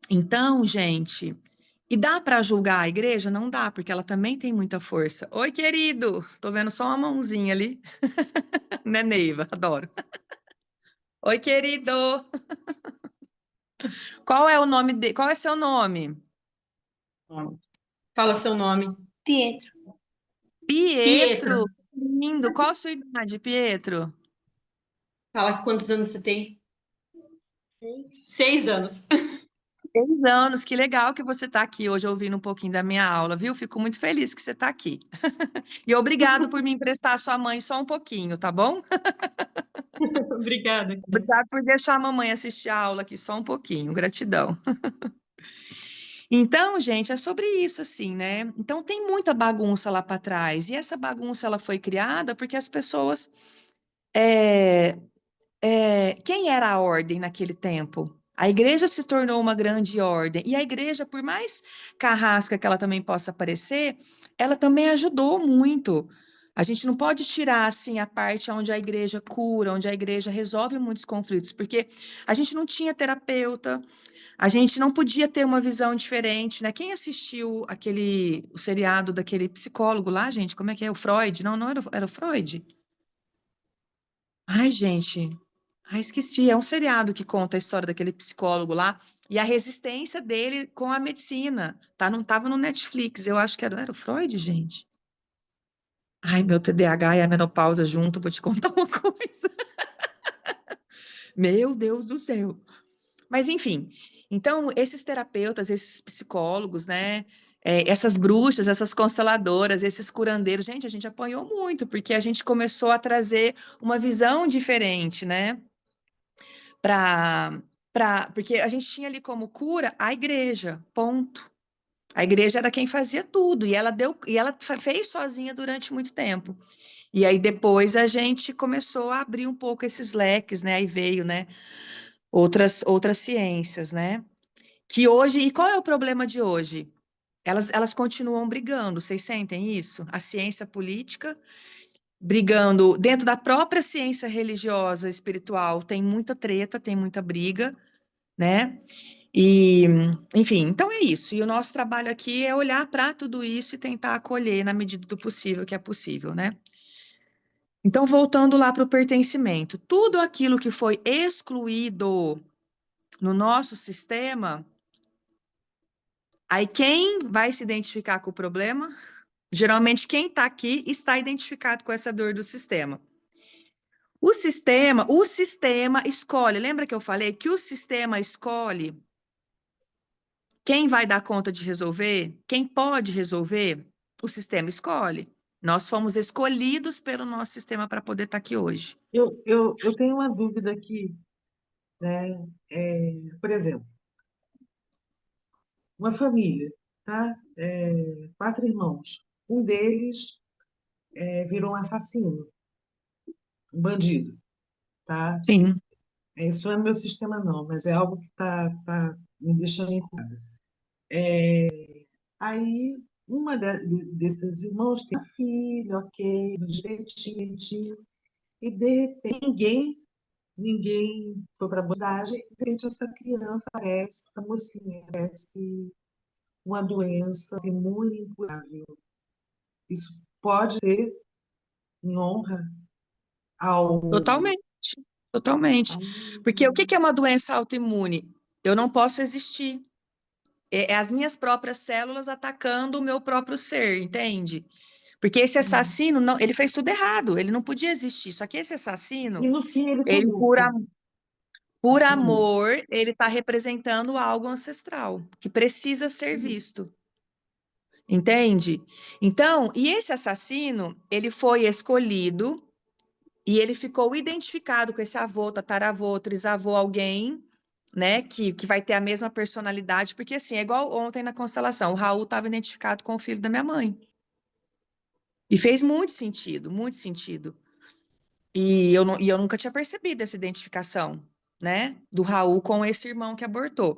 Então, gente, e dá para julgar a igreja? Não dá, porque ela também tem muita força. Oi, querido, tô vendo só uma mãozinha ali. Né, Neiva? Adoro. Oi, querido. Qual é o nome de... Qual é seu nome?
Fala seu nome.
Pietro,
Pietro.
Pietro. Lindo. Qual a sua idade, Pietro?
Fala quantos anos você tem? 6 anos.
6 anos, que legal que você está aqui hoje ouvindo um pouquinho da minha aula, viu? Fico muito feliz que você está aqui. E obrigado por me emprestar a sua mãe só um pouquinho, tá bom?
Obrigada, Cris.
Obrigado por deixar a mamãe assistir a aula aqui só um pouquinho, gratidão. Então, gente, é sobre isso, assim, né? Então, tem muita bagunça lá para trás. E essa bagunça, ela foi criada porque as pessoas... é, quem era a ordem naquele tempo? A igreja se tornou uma grande ordem. E a igreja, por mais carrasca que ela também possa parecer, ela também ajudou muito. A gente não pode tirar assim a parte onde a igreja cura, onde a igreja resolve muitos conflitos, porque a gente não tinha terapeuta, a gente não podia ter uma visão diferente, né? Quem assistiu o seriado daquele psicólogo lá, gente? Como é que é? O Freud? Não, não era o Freud? Ai, gente. Ai, esqueci. É um seriado que conta a história daquele psicólogo lá e a resistência dele com a medicina. Tá, não estava no Netflix. Eu acho que era o Freud, gente. Ai, meu TDAH e a menopausa junto, vou te contar uma coisa. Meu Deus do céu. Mas, enfim, então, esses terapeutas, esses psicólogos, né? Essas bruxas, essas consteladoras, esses curandeiros, gente, a gente apanhou muito, porque a gente começou a trazer uma visão diferente, né? Pra, porque a gente tinha ali como cura a igreja, ponto. A igreja era quem fazia tudo, e ela fez sozinha durante muito tempo. E aí depois a gente começou a abrir um pouco esses leques, né? Aí veio, né? Outras ciências, né? Que hoje, e qual é o problema de hoje? Elas continuam brigando, vocês sentem isso? A ciência política brigando dentro da própria ciência religiosa, espiritual, tem muita treta, tem muita briga, né? E, enfim, então é isso. E o nosso trabalho aqui é olhar para tudo isso e tentar acolher na medida do possível, que é possível, né? Então, voltando lá para o pertencimento, tudo aquilo que foi excluído no nosso sistema, aí quem vai se identificar com o problema? Geralmente quem está aqui está identificado com essa dor do sistema. O sistema escolhe. Lembra que eu falei que o sistema escolhe quem vai dar conta de resolver? Quem pode resolver? O sistema escolhe. Nós fomos escolhidos pelo nosso sistema para poder estar aqui hoje.
Eu tenho uma dúvida aqui, né? Por exemplo, uma família, tá? 4 irmãos. Um deles virou um assassino, um bandido, tá?
Sim,
Isso não é no meu sistema, não, mas é algo que tá me deixando em casa. Aí, desses irmãos tem uma filha, ok, do jeitinho, e de repente ninguém foi para abordagem, e de repente essa criança aparece, essa mocinha aparece uma doença imune incurável. Isso pode ser em honra ao,
totalmente, totalmente.
ao...
Porque o que que é uma doença autoimune? Eu não posso existir. É as minhas próprias células atacando o meu próprio ser, entende? Porque esse assassino, não, ele fez tudo errado, ele não podia existir. Só que esse assassino,
E no fim ele tem
ele
lucro.
por
Tem lucro.
amor, ele está representando algo ancestral que precisa ser visto, entende? Então, e esse assassino, ele foi escolhido e ele ficou identificado com esse avô, tataravô, trisavô, alguém, né, que vai ter a mesma personalidade, porque assim, é igual ontem na constelação, o Raul estava identificado com o filho da minha mãe. E fez muito sentido, muito sentido. E eu nunca tinha percebido essa identificação, né, do Raul com esse irmão que abortou.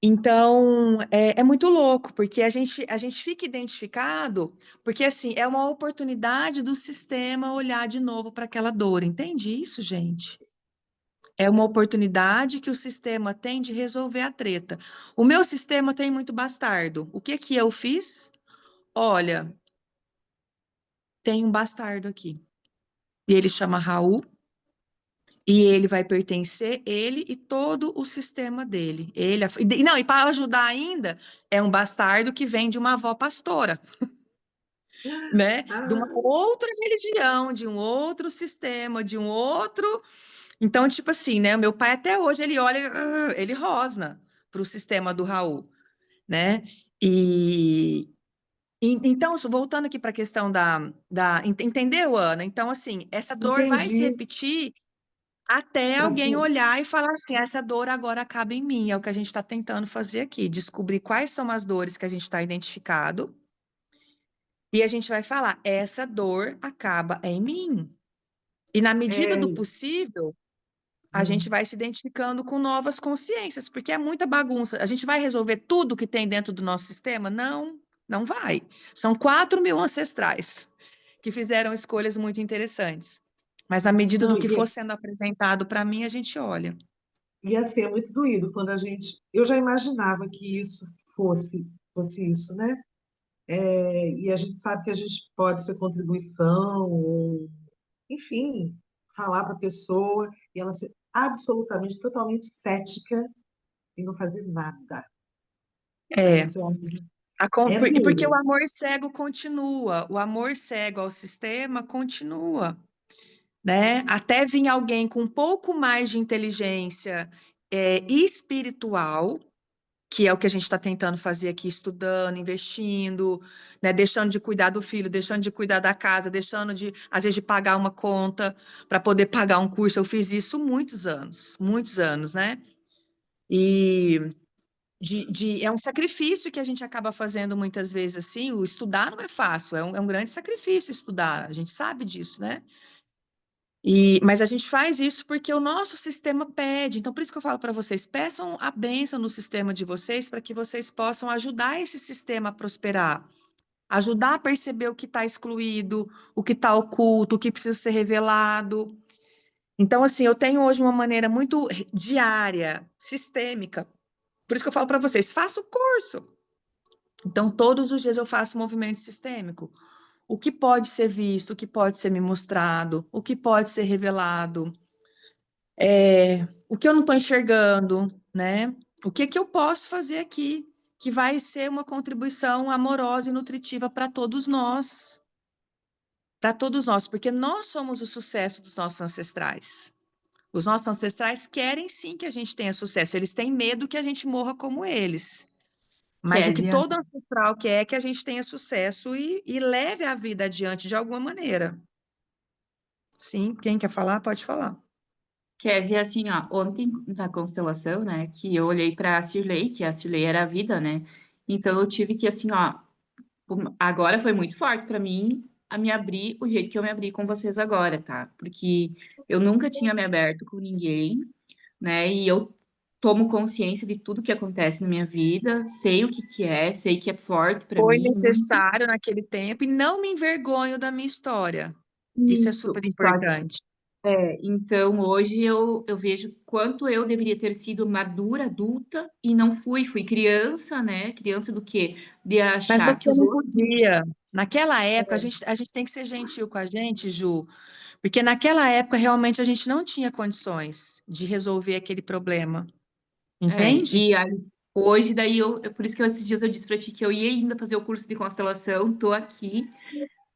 Então, é muito louco, porque a gente fica identificado, porque assim, é uma oportunidade do sistema olhar de novo para aquela dor, entende isso, gente? É uma oportunidade que o sistema tem de resolver a treta. O meu sistema tem muito bastardo. O que que eu fiz? Olha, tem um bastardo aqui. E ele chama Raul, e ele vai pertencer, ele e todo o sistema dele. Não, e para ajudar ainda, é um bastardo que vem de uma avó pastora, né? De uma
Ah,
outra religião, de um outro sistema, de um outro. Então, tipo assim, né? O meu pai até hoje ele olha, ele rosna para o sistema do Raul, né? E, então, voltando aqui para a questão entendeu, Ana? Então, assim, essa dor vai se
entendi.
repetir até alguém
Assim,
olhar e falar assim, essa dor agora acaba em mim. É o que a gente está tentando fazer aqui, descobrir quais são as dores que a gente está identificado, e a gente vai falar, essa dor acaba em mim. E na medida do
é,
possível, a gente
hum,
vai se identificando com novas consciências, porque é muita bagunça. A gente vai resolver tudo que tem dentro do nosso sistema? Não, não vai. São 4.000 ancestrais que fizeram escolhas muito interessantes. Mas na medida
não,
do que for sendo apresentado para mim, a gente olha.
e assim, é muito doído quando a gente. Eu já imaginava que isso fosse isso, né? E a gente sabe que a gente pode ser contribuição, ou, enfim, falar para a pessoa e ela ser absolutamente, totalmente cética e não fazer nada. Aí
É,
você olha, é
porque o
duro.
amor cego continua, o amor cego ao sistema continua. né? Até vir alguém com um pouco mais de inteligência espiritual, que é o que a gente está tentando fazer aqui, estudando, investindo, né? Deixando de cuidar do filho, deixando de cuidar da casa, deixando de, às vezes, de pagar uma conta para poder pagar um curso. Eu fiz isso muitos anos, né? E é um sacrifício que a gente acaba fazendo muitas vezes assim. O estudar não é fácil, é um grande sacrifício estudar, a gente sabe disso, né? Mas a gente faz isso porque o nosso sistema pede. Então, por isso que eu falo para vocês, peçam a bênção no sistema de vocês para que vocês possam ajudar esse sistema a prosperar, ajudar a perceber o que está excluído, o que está oculto, o que precisa ser revelado. Então, assim, eu tenho hoje uma maneira muito diária, sistêmica. Por isso que eu falo para vocês, faça o curso. Então, todos os dias eu faço movimento sistêmico. O que pode ser visto, o que pode ser me mostrado, o que pode ser revelado, o que eu não estou enxergando, né? O que que eu posso fazer aqui que vai ser uma contribuição amorosa e nutritiva para todos nós, porque nós somos o sucesso dos nossos ancestrais. Os nossos ancestrais querem sim que a gente tenha sucesso, eles têm medo que a gente morra como eles. Mas o que
Kézia,
todo ancestral quer é que a gente tenha sucesso e leve a vida adiante de alguma maneira. Sim, quem quer falar, pode falar.
Kézia, assim, ó, ontem na constelação, né, que eu olhei para a Cirlei, que a Cirlei era a vida, né? Então eu tive que, assim, ó, agora foi muito forte para mim a me abrir o jeito que eu me abri com vocês agora, tá? Porque eu nunca tinha me aberto com ninguém, né? E eu tomo consciência de tudo que acontece na minha vida, sei o que que é, sei que é forte para
Foi
mim, muito
necessário naquele tempo e não me envergonho da minha história. Isso é
isso.
super importante.
Então hoje eu vejo quanto eu deveria ter sido madura, adulta, e não fui criança, né? Criança do quê? De
Mas
achar que
você
os
não
outros.
podia. Naquela época, a gente tem que ser gentil com a gente, Ju, porque naquela época realmente a gente não tinha condições de resolver aquele problema. Entende?
E aí, hoje, daí por isso que esses dias eu disse pra ti que eu ia ainda fazer o curso de constelação, tô aqui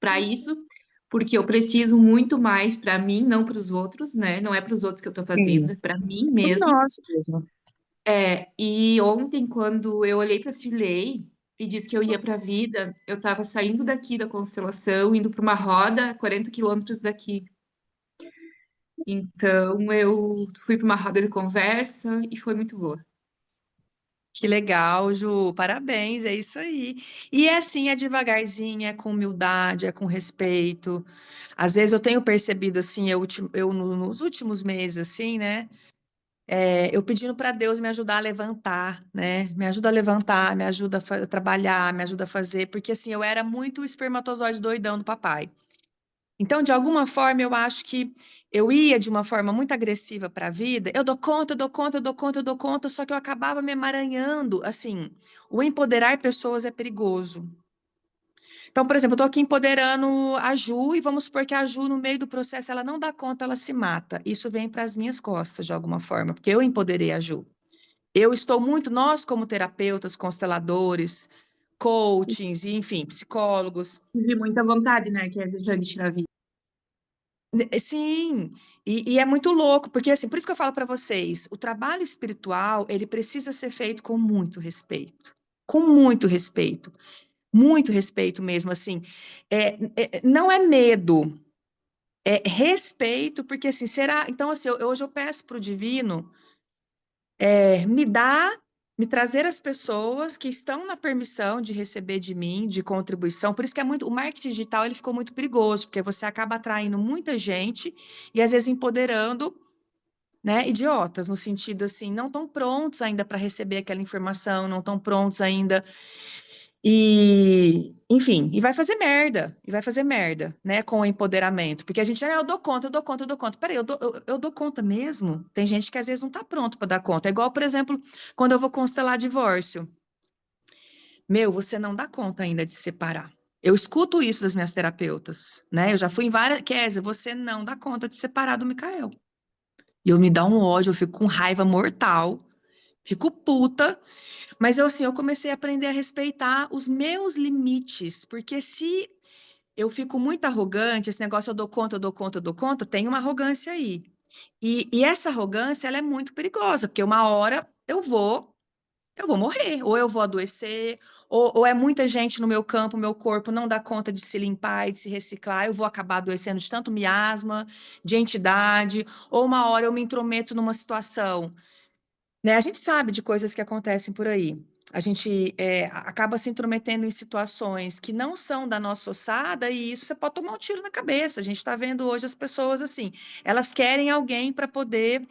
para isso, porque eu preciso muito mais para mim, não para os outros, né? Não é para os outros que eu tô fazendo,
Sim.
é para mim
Por
mesmo.
nós mesmo.
E ontem, quando eu olhei para Cirlei e disse que eu ia para a vida, eu estava saindo daqui da constelação, indo para uma roda a 40 quilômetros daqui. Então, eu fui para uma roda de conversa e foi muito boa.
Que legal, Ju. Parabéns, é isso aí. E é assim, é devagarzinho, é com humildade, é com respeito. Às vezes eu tenho percebido assim, nos últimos meses, assim, né? Eu pedindo para Deus me ajudar a levantar, né? Me ajuda a levantar, me ajuda a trabalhar, me ajuda a fazer, porque assim, eu era muito o espermatozoide doidão do papai. Então, de alguma forma, eu acho que eu ia de uma forma muito agressiva para a vida. Eu dou conta, eu dou conta, eu dou conta, eu dou conta, só que eu acabava me emaranhando. Assim, o empoderar pessoas é perigoso. Então, por exemplo, eu estou aqui empoderando a Ju e vamos supor que a Ju, no meio do processo, ela não dá conta, ela se mata. Isso vem para as minhas costas, de alguma forma, porque eu empoderei a Ju. Eu estou muito, nós como terapeutas, consteladores, coachings, e, enfim, psicólogos.
Tive muita vontade, né, que é de tirar a vida.
Sim, e é muito louco, porque assim, por isso que eu falo para vocês, o trabalho espiritual, ele precisa ser feito com muito respeito mesmo, assim, não é medo, é respeito, porque assim, será, então assim, hoje eu peço para o divino, me dá, me trazer as pessoas que estão na permissão de receber de mim, de contribuição. Por isso que o marketing digital ele ficou muito perigoso, porque você acaba atraindo muita gente e às vezes empoderando, né, idiotas, no sentido assim, não estão prontos ainda para receber aquela informação, não estão prontos ainda. Enfim, e vai fazer merda, né, com o empoderamento, porque a gente, eu dou conta, eu dou conta, eu dou conta. Peraí, eu dou conta mesmo? Tem gente que às vezes não tá pronto para dar conta. É igual, por exemplo, quando eu vou constelar divórcio. Meu, você não dá conta ainda de separar. Eu escuto isso das minhas terapeutas, né? Eu já fui em várias. Kézia, você não dá conta de separar do Mikael. E eu me dá um ódio, eu fico com raiva mortal, fico puta. Mas eu, assim, eu comecei a aprender a respeitar os meus limites, porque se eu fico muito arrogante, esse negócio eu dou conta, eu dou conta, eu dou conta, tem uma arrogância aí. E essa arrogância, ela é muito perigosa, porque uma hora eu vou morrer, ou eu vou adoecer, ou é muita gente no meu campo, meu corpo não dá conta de se limpar e de se reciclar, eu vou acabar adoecendo de tanto miasma, de entidade, ou uma hora eu me intrometo numa situação, né? A gente sabe de coisas que acontecem por aí. A gente acaba se intrometendo em situações que não são da nossa ossada e isso você pode tomar um tiro na cabeça. A gente está vendo hoje as pessoas assim, elas querem alguém para poder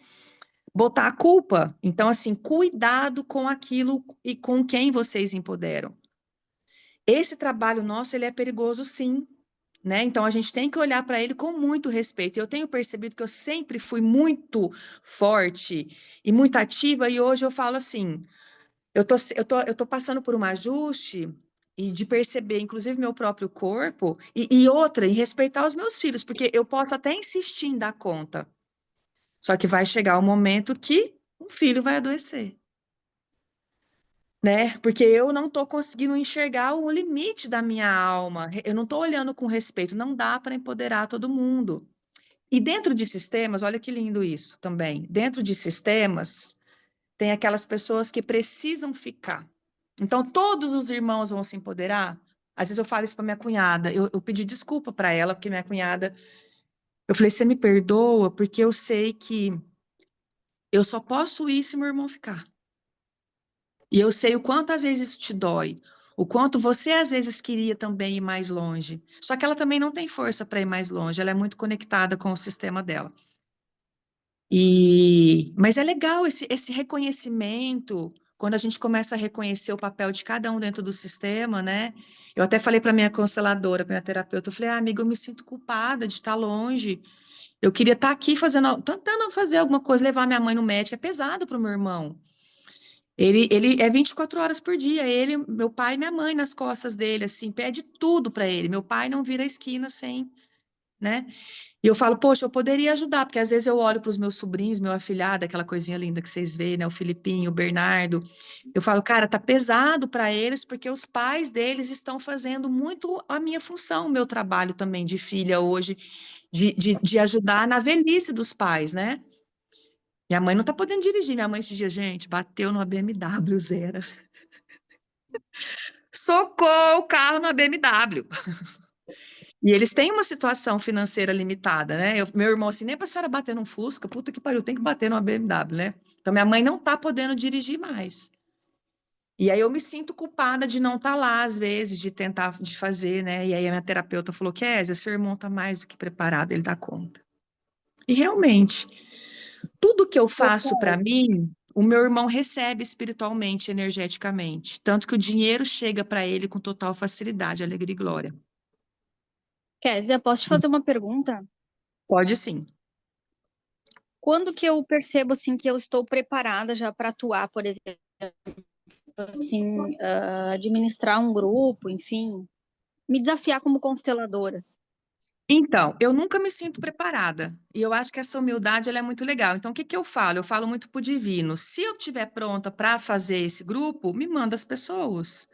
botar a culpa. Então, assim, cuidado com aquilo e com quem vocês empoderam. Esse trabalho nosso, ele é perigoso, sim, né? Então, a gente tem que olhar para ele com muito respeito. Eu tenho percebido que eu sempre fui muito forte e muito ativa, e hoje eu falo assim, eu tô passando por um ajuste e de perceber, inclusive, meu próprio corpo, e outra, em respeitar os meus filhos, porque eu posso até insistir em dar conta, só que vai chegar o momento que um filho vai adoecer, né? Porque eu não estou conseguindo enxergar o limite da minha alma. Eu não estou olhando com respeito. Não dá para empoderar todo mundo. E dentro de sistemas, olha que lindo isso também. Dentro de sistemas, tem aquelas pessoas que precisam ficar. Então, todos os irmãos vão se empoderar. Às vezes eu falo isso para minha cunhada. Eu pedi desculpa para ela, porque minha cunhada. Eu falei, você me perdoa, porque eu sei que eu só posso ir se meu irmão ficar. E eu sei o quanto às vezes isso te dói, o quanto você às vezes queria também ir mais longe. Só que ela também não tem força para ir mais longe, ela é muito conectada com o sistema dela. Mas é legal esse reconhecimento, quando a gente começa a reconhecer o papel de cada um dentro do sistema, né? Eu até falei para minha consteladora, para minha terapeuta, eu falei, amiga, eu me sinto culpada de estar longe. Eu queria estar aqui tentando fazer alguma coisa, levar minha mãe no médico, é pesado para o meu irmão. Ele é 24 horas por dia, ele, meu pai e minha mãe nas costas dele, assim, pede tudo para ele. Meu pai não vira a esquina sem, né? E eu falo, poxa, eu poderia ajudar, porque às vezes eu olho para os meus sobrinhos, meu afilhado, aquela coisinha linda que vocês veem, né? O Filipinho, o Bernardo. Eu falo, cara, tá pesado para eles, porque os pais deles estão fazendo muito a minha função, o meu trabalho também de filha hoje, de ajudar na velhice dos pais, né? Minha mãe não tá podendo dirigir. Minha mãe esse dia, gente, bateu numa BMW zero. Socou o carro na BMW. E eles têm uma situação financeira limitada, né? Meu irmão assim, nem pra senhora bater num Fusca, puta que pariu, tem que bater numa BMW, né? Então minha mãe não tá podendo dirigir mais. E aí eu me sinto culpada de não estar lá, às vezes, de tentar de fazer, né? E aí a minha terapeuta falou, Kézia, seu irmão tá mais do que preparado, ele dá conta. E realmente, tudo que eu faço para mim, o meu irmão recebe espiritualmente, energeticamente. Tanto que o dinheiro chega para ele com total facilidade, alegria e glória.
Kézia, posso te fazer uma pergunta?
Pode sim.
Quando que eu percebo assim que eu estou preparada já para atuar, por exemplo, assim, administrar um grupo, enfim, me desafiar como consteladora?
Então, eu nunca me sinto preparada. E eu acho que essa humildade ela é muito legal. Então, o que que eu falo? Eu falo muito pro divino. Se eu estiver pronta para fazer esse grupo, me manda as pessoas.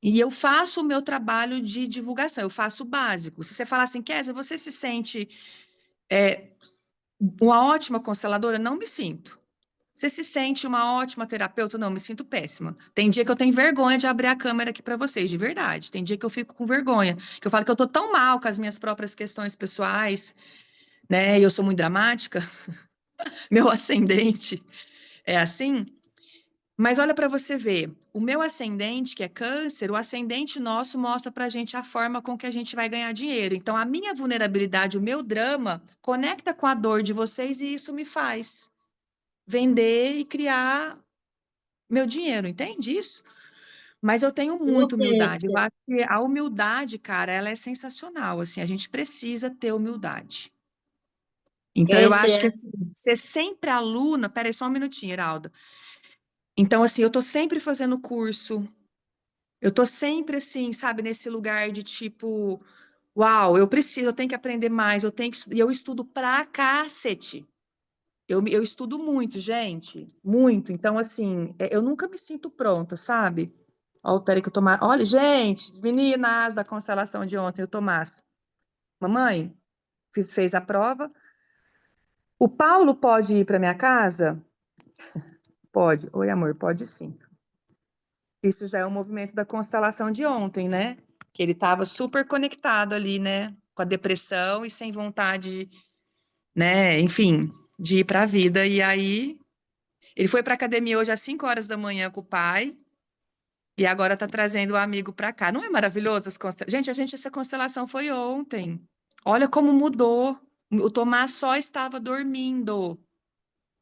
E eu faço o meu trabalho de divulgação, eu faço o básico. Se você falar assim, Kézia, você se sente uma ótima consteladora? Não me sinto. Você se sente uma ótima terapeuta? Não, me sinto péssima. Tem dia que eu tenho vergonha de abrir a câmera aqui para vocês, de verdade. Tem dia que eu fico com vergonha, que eu falo que eu tô tão mal com as minhas próprias questões pessoais, né? E eu sou muito dramática. Meu ascendente é assim. Mas olha para você ver, o meu ascendente, que é câncer, o ascendente nosso mostra para a gente a forma com que a gente vai ganhar dinheiro. Então, a minha vulnerabilidade, o meu drama, conecta com a dor de vocês e isso me faz vender e criar meu dinheiro, entende isso? Mas eu tenho muita humildade. Eu acho que a humildade, cara, ela é sensacional. Assim, a gente precisa ter humildade. Então, eu acho que assim, ser sempre aluna. Peraí, só um minutinho, Heralda. Então, assim, eu tô sempre fazendo curso. Eu tô sempre assim, sabe, nesse lugar de tipo, uau, eu tenho que aprender mais, e eu estudo pra cacete. Eu estudo muito, gente, muito. Então, assim, eu nunca me sinto pronta, sabe? Olha o Périco Tomás. Olha, gente, meninas da constelação de ontem, o Tomás. Mamãe, fez a prova. O Paulo pode ir para minha casa? Pode. Oi, amor, pode sim. Isso já é um movimento da constelação de ontem, né? Que ele estava super conectado ali, né? Com a depressão e sem vontade, né? Enfim, de ir para a vida. E aí, ele foi para a academia hoje às 5 horas da manhã com o pai. E agora está trazendo o amigo para cá. Não é maravilhoso? Gente, essa constelação foi ontem. Olha como mudou. O Tomás só estava dormindo.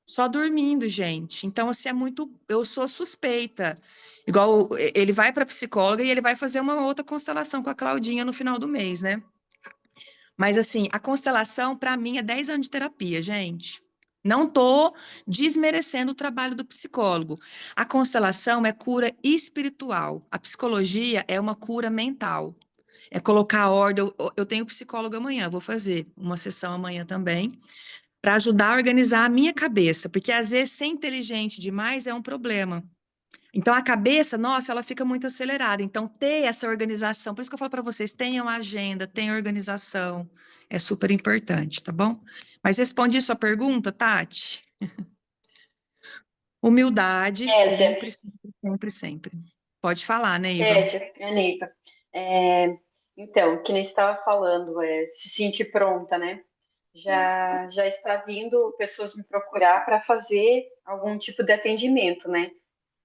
Só dormindo, gente. Então, assim, é muito. Eu sou suspeita. Igual ele vai para psicóloga e ele vai fazer uma outra constelação com a Claudinha no final do mês, né? Mas, assim, a constelação, para mim, é 10 anos de terapia, gente. Não estou desmerecendo o trabalho do psicólogo. A constelação é cura espiritual. A psicologia é uma cura mental. É colocar ordem. Eu tenho psicólogo amanhã, vou fazer uma sessão amanhã também, para ajudar a organizar a minha cabeça, porque às vezes ser inteligente demais é um problema. Então a cabeça, nossa, ela fica muito acelerada. Então ter essa organização, por isso que eu falo para vocês, tenham agenda, tenham organização, é super importante, tá bom? Mas respondi sua pergunta, Tati? Humildade,
Kézia,
sempre, sempre, sempre, sempre. Pode falar, né, Iva?
Kézia, Anitta. É, então, que nem você estava falando, se sentir pronta, né? Já está vindo pessoas me procurar para fazer algum tipo de atendimento, né?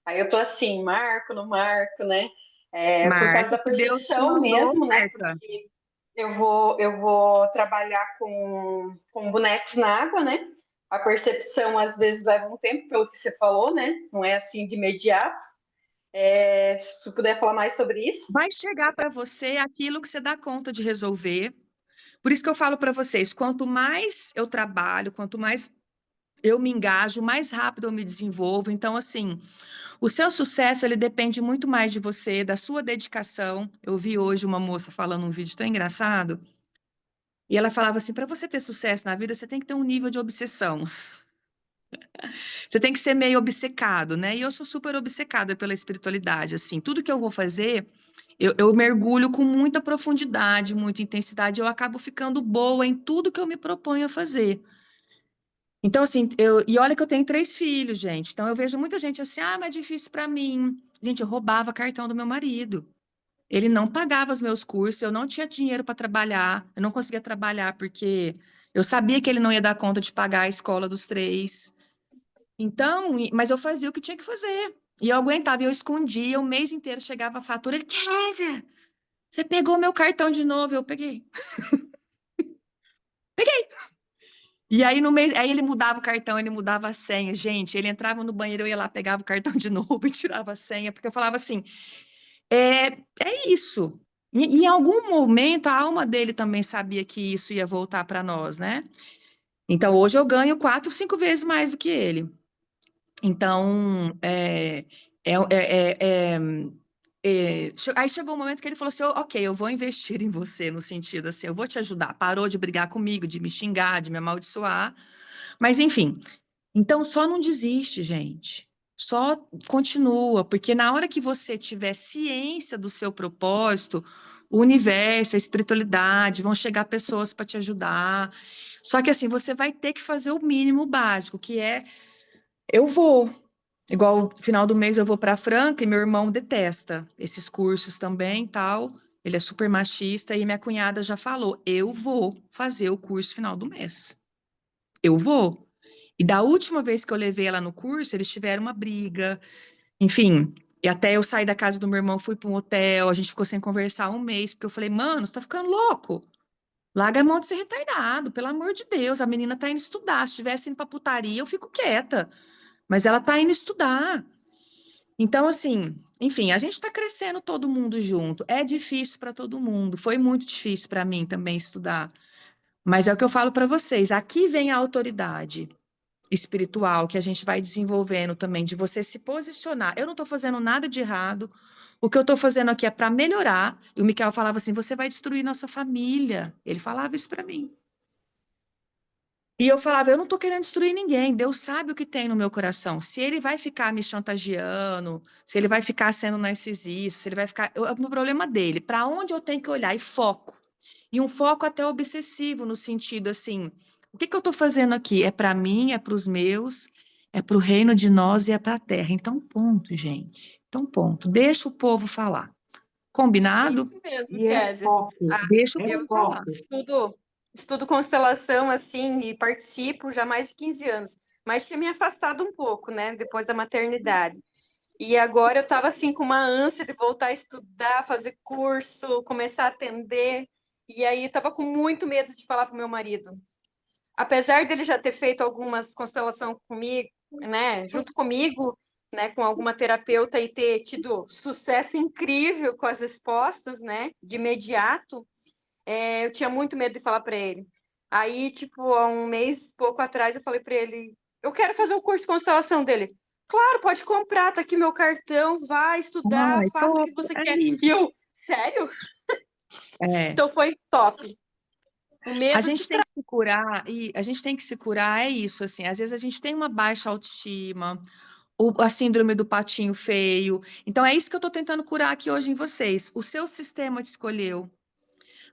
Aí eu tô assim, marco, não marco, né? Por causa
Marca,
da
se Deus te
percepção
mandou,
mesmo, né?
marca.
Porque eu vou trabalhar com bonecos na água, né? A percepção às vezes leva um tempo, pelo que você falou, né? Não é assim de imediato. Se tu puder falar mais sobre isso.
Vai chegar para você aquilo que você dá conta de resolver. Por isso que eu falo para vocês, quanto mais eu trabalho, quanto mais eu me engajo, mais rápido eu me desenvolvo. Então, assim, o seu sucesso, ele depende muito mais de você, da sua dedicação. Eu vi hoje uma moça falando um vídeo tão engraçado, e ela falava assim, para você ter sucesso na vida, você tem que ter um nível de obsessão. Você tem que ser meio obcecado, né? E eu sou super obcecada pela espiritualidade, assim. Tudo que eu vou fazer, eu mergulho com muita profundidade, muita intensidade, eu acabo ficando boa em tudo que eu me proponho a fazer. Então, assim, e olha que eu tenho 3 filhos, gente. Então, eu vejo muita gente assim, mas é difícil para mim. Gente, eu roubava cartão do meu marido. Ele não pagava os meus cursos, eu não tinha dinheiro para trabalhar, eu não conseguia trabalhar porque eu sabia que ele não ia dar conta de pagar a escola dos 3. Então, mas eu fazia o que tinha que fazer. E eu aguentava, eu escondia, o mês inteiro chegava a fatura, ele, Kézia, você pegou meu cartão de novo? Eu peguei. E aí no mês, aí ele mudava o cartão, ele mudava a senha. Gente, ele entrava no banheiro, eu ia lá, pegava o cartão de novo e tirava a senha, porque eu falava assim, é isso. E em algum momento a alma dele também sabia que isso ia voltar para nós, né? Então hoje eu ganho 4, 5 vezes mais do que ele. Então, aí chegou um momento que ele falou assim, ok, eu vou investir em você, no sentido assim, eu vou te ajudar. Parou de brigar comigo, de me xingar, de me amaldiçoar. Mas, enfim, então só não desiste, gente. Só continua, porque na hora que você tiver ciência do seu propósito, o universo, a espiritualidade, vão chegar pessoas para te ajudar. Só que assim, você vai ter que fazer o mínimo básico, que é eu vou. Igual no final do mês eu vou para Franca e meu irmão detesta esses cursos também, tal. Ele é super machista e minha cunhada já falou: "Eu vou fazer o curso final do mês. Eu vou". E da última vez que eu levei ela no curso, eles tiveram uma briga, enfim. E até eu saí da casa do meu irmão, fui para um hotel, a gente ficou sem conversar um mês, porque eu falei: "Mano, você tá ficando louco? Larga a mão de ser retardado, pelo amor de Deus, a menina tá indo estudar. Se estivesse indo pra putaria, eu fico quieta. Mas ela tá indo estudar". Então, assim, enfim, a gente está crescendo todo mundo junto. É difícil para todo mundo. Foi muito difícil para mim também estudar. Mas é o que eu falo para vocês. Aqui vem a autoridade espiritual que a gente vai desenvolvendo também, de você se posicionar. Eu não estou fazendo nada de errado. O que eu estou fazendo aqui é para melhorar. E o Miquel falava assim: você vai destruir nossa família. Ele falava isso para mim. E eu falava, eu não tô querendo destruir ninguém, Deus sabe o que tem no meu coração. Se ele vai ficar me chantageando, se ele vai ficar sendo narcisista, se ele vai ficar. É o problema dele. Para onde eu tenho que olhar? E foco. E um foco até obsessivo, no sentido assim: o que que eu estou fazendo aqui? É para mim, é para os meus, é para o reino de nós e é para a terra. Então, ponto, gente. Então, ponto. Deixa o povo falar.
É
Combinado?
isso mesmo,
E é
Kézia.
foco,
Ah,
Deixa o
é
eu
povo falar.
foco.
estudo constelação assim e participo já há mais de 15 anos, mas tinha me afastado um pouco, né, depois da maternidade. E agora eu estava assim com uma ânsia de voltar a estudar, fazer curso, começar a atender. E aí eu estava com muito medo de falar para o meu marido. Apesar dele já ter feito algumas constelações comigo, né, junto comigo, né, com alguma terapeuta e ter tido sucesso incrível com as respostas, né, de imediato, eu tinha muito medo de falar para ele. Aí, tipo, há um mês, pouco atrás, eu falei para ele, eu quero fazer o curso de constelação dele. Claro, pode comprar, tá aqui meu cartão, vai estudar,
Ai,
faça o
top,
que você
é
quer. E
isso.
eu, sério?
É.
Então foi top. O
A
medo te
gente tem que se curar, e a gente tem que se curar, é isso, assim, às vezes a gente tem uma baixa autoestima, a síndrome do patinho feio, então é isso que eu estou tentando curar aqui hoje em vocês. O seu sistema te escolheu,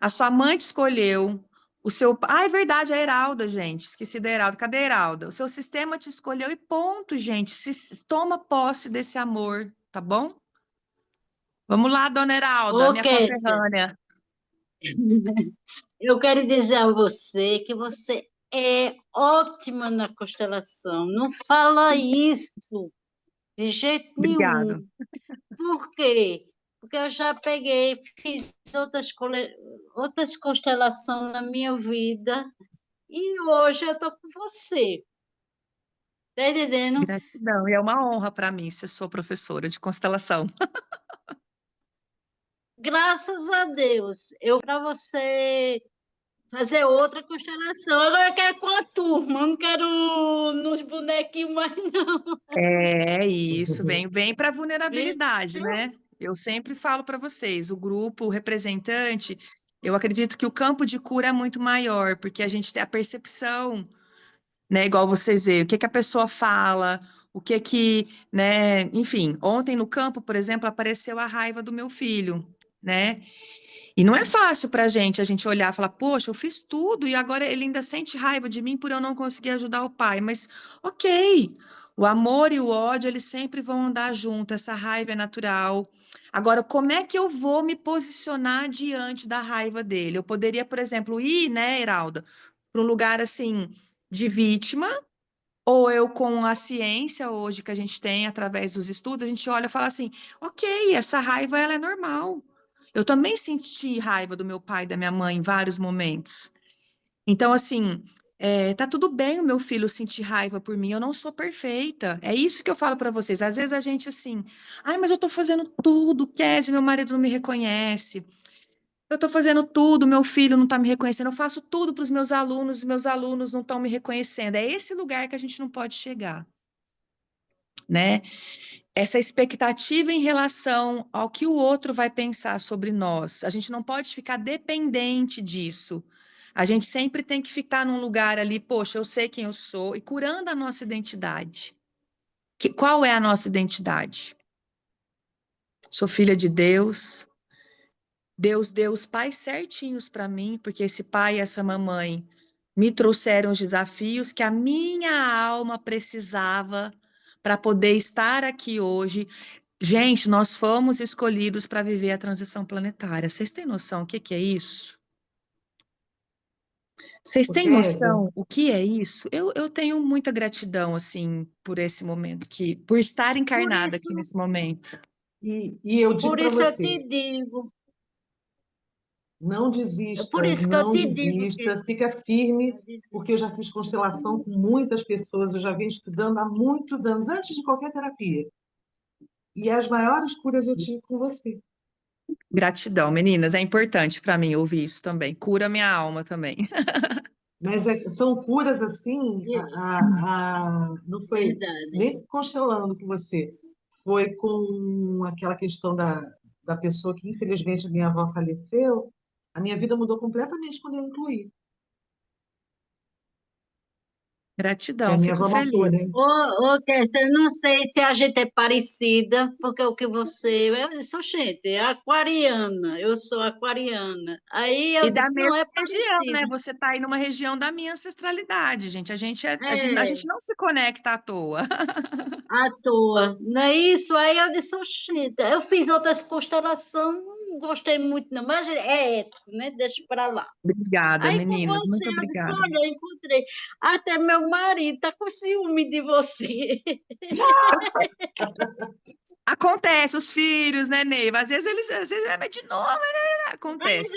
a sua mãe te escolheu, o seu... Ah, é verdade, a Heralda, gente, esqueci da Heralda, cadê a Heralda? O seu sistema te escolheu e ponto, gente, toma posse desse amor, tá bom? Vamos lá, dona Heralda,
Ô,
minha
Kézia,
conterrânea.
eu quero dizer a você que você é ótima na constelação. Não fala isso de jeito
Obrigada.
nenhum. Por quê? Porque eu já peguei, fiz outras constelações na minha vida e hoje eu estou com você. Tá entendendo?
Gratidão, e é uma honra para mim ser sua professora de constelação.
Graças a Deus, eu para você fazer outra constelação. Agora eu quero com a turma, eu não quero nos bonequinhos mais, não.
É isso, vem para
Viu?
vulnerabilidade, né? Eu sempre falo para vocês, o grupo, o representante, eu acredito que o campo de cura é muito maior, porque a gente tem a percepção, né? Igual vocês veem, o que que a pessoa fala, o que que, né? Enfim, ontem no campo, por exemplo, apareceu a raiva do meu filho, né? E não é fácil para a gente olhar e falar, poxa, eu fiz tudo e agora ele ainda sente raiva de mim por eu não conseguir ajudar o pai. Mas, ok, o amor e o ódio, eles sempre vão andar junto, essa raiva é natural. Agora, como é que eu vou me posicionar diante da raiva dele? Eu poderia, por exemplo, ir, né, Heralda, para um lugar assim, de vítima, ou eu, com a ciência hoje que a gente tem através dos estudos, a gente olha e fala assim: ok, essa raiva ela é normal. Eu também senti raiva do meu pai e da minha mãe em vários momentos. Então, assim, tá tudo bem o meu filho sentir raiva por mim, eu não sou perfeita. É isso que eu falo para vocês. Às vezes a gente assim, ai, mas eu tô fazendo tudo, Kézia, meu marido não me reconhece. Eu tô fazendo tudo, meu filho não tá me reconhecendo. Eu faço tudo para os meus alunos não estão me reconhecendo. É esse lugar que a gente não pode chegar, né? Essa expectativa em relação ao que o outro vai pensar sobre nós. A gente não pode ficar dependente disso. A gente sempre tem que ficar num lugar ali, poxa, eu sei quem eu sou, e curando a nossa identidade. Qual é a nossa identidade? Sou filha de Deus. Deus deu os pais certinhos para mim, porque esse pai e essa mamãe me trouxeram os desafios que a minha alma precisava para poder estar aqui hoje. Gente, nós fomos escolhidos para viver a transição planetária. Vocês têm noção o que que é isso? Vocês
Ô,
têm
Kézia,
noção o que é isso? Eu tenho muita gratidão, assim, por esse momento, por estar
Por
encarnada aqui
isso,
nesse momento.
e eu digo
por
para
isso eu
você,
te digo,
não
por
desista,
isso que eu
não
te digo que
desista, fica firme, porque eu já fiz constelação com muitas pessoas, eu já venho estudando há muitos anos, antes de qualquer terapia. E as maiores curas eu tive com você.
Gratidão, meninas, é importante para mim ouvir isso também. Cura minha alma também.
Mas são curas assim, não foi
verdade.
nem constelando com você, foi com aquela questão da pessoa que, infelizmente, a minha avó faleceu. A minha vida mudou completamente quando eu incluí. que a
Gratidão,
minha
fico
avó matou,
feliz.
né?
Ô, Kézia, eu não sei se a gente é parecida, porque o que você. Eu sou gente, é aquariana, eu sou aquariana. Aí eu
E da
disse, não,
mesma
é
região, né?
parecido.
Você está aí numa região da minha ancestralidade, gente. A
É,
gente não se conecta à toa.
à toa. Não é isso? Aí eu disse, gente, eu fiz outras constelações, não gostei muito, não, mas é ético, né? Deixa para lá.
Obrigada,
Aí com
menina.
você,
Muito
eu disse,
obrigada.
olha, eu encontrei. Até meu marido tá com ciúme de você.
Acontece, os filhos, né, Neiva? Às vezes é de novo, né?
Aí
Acontece.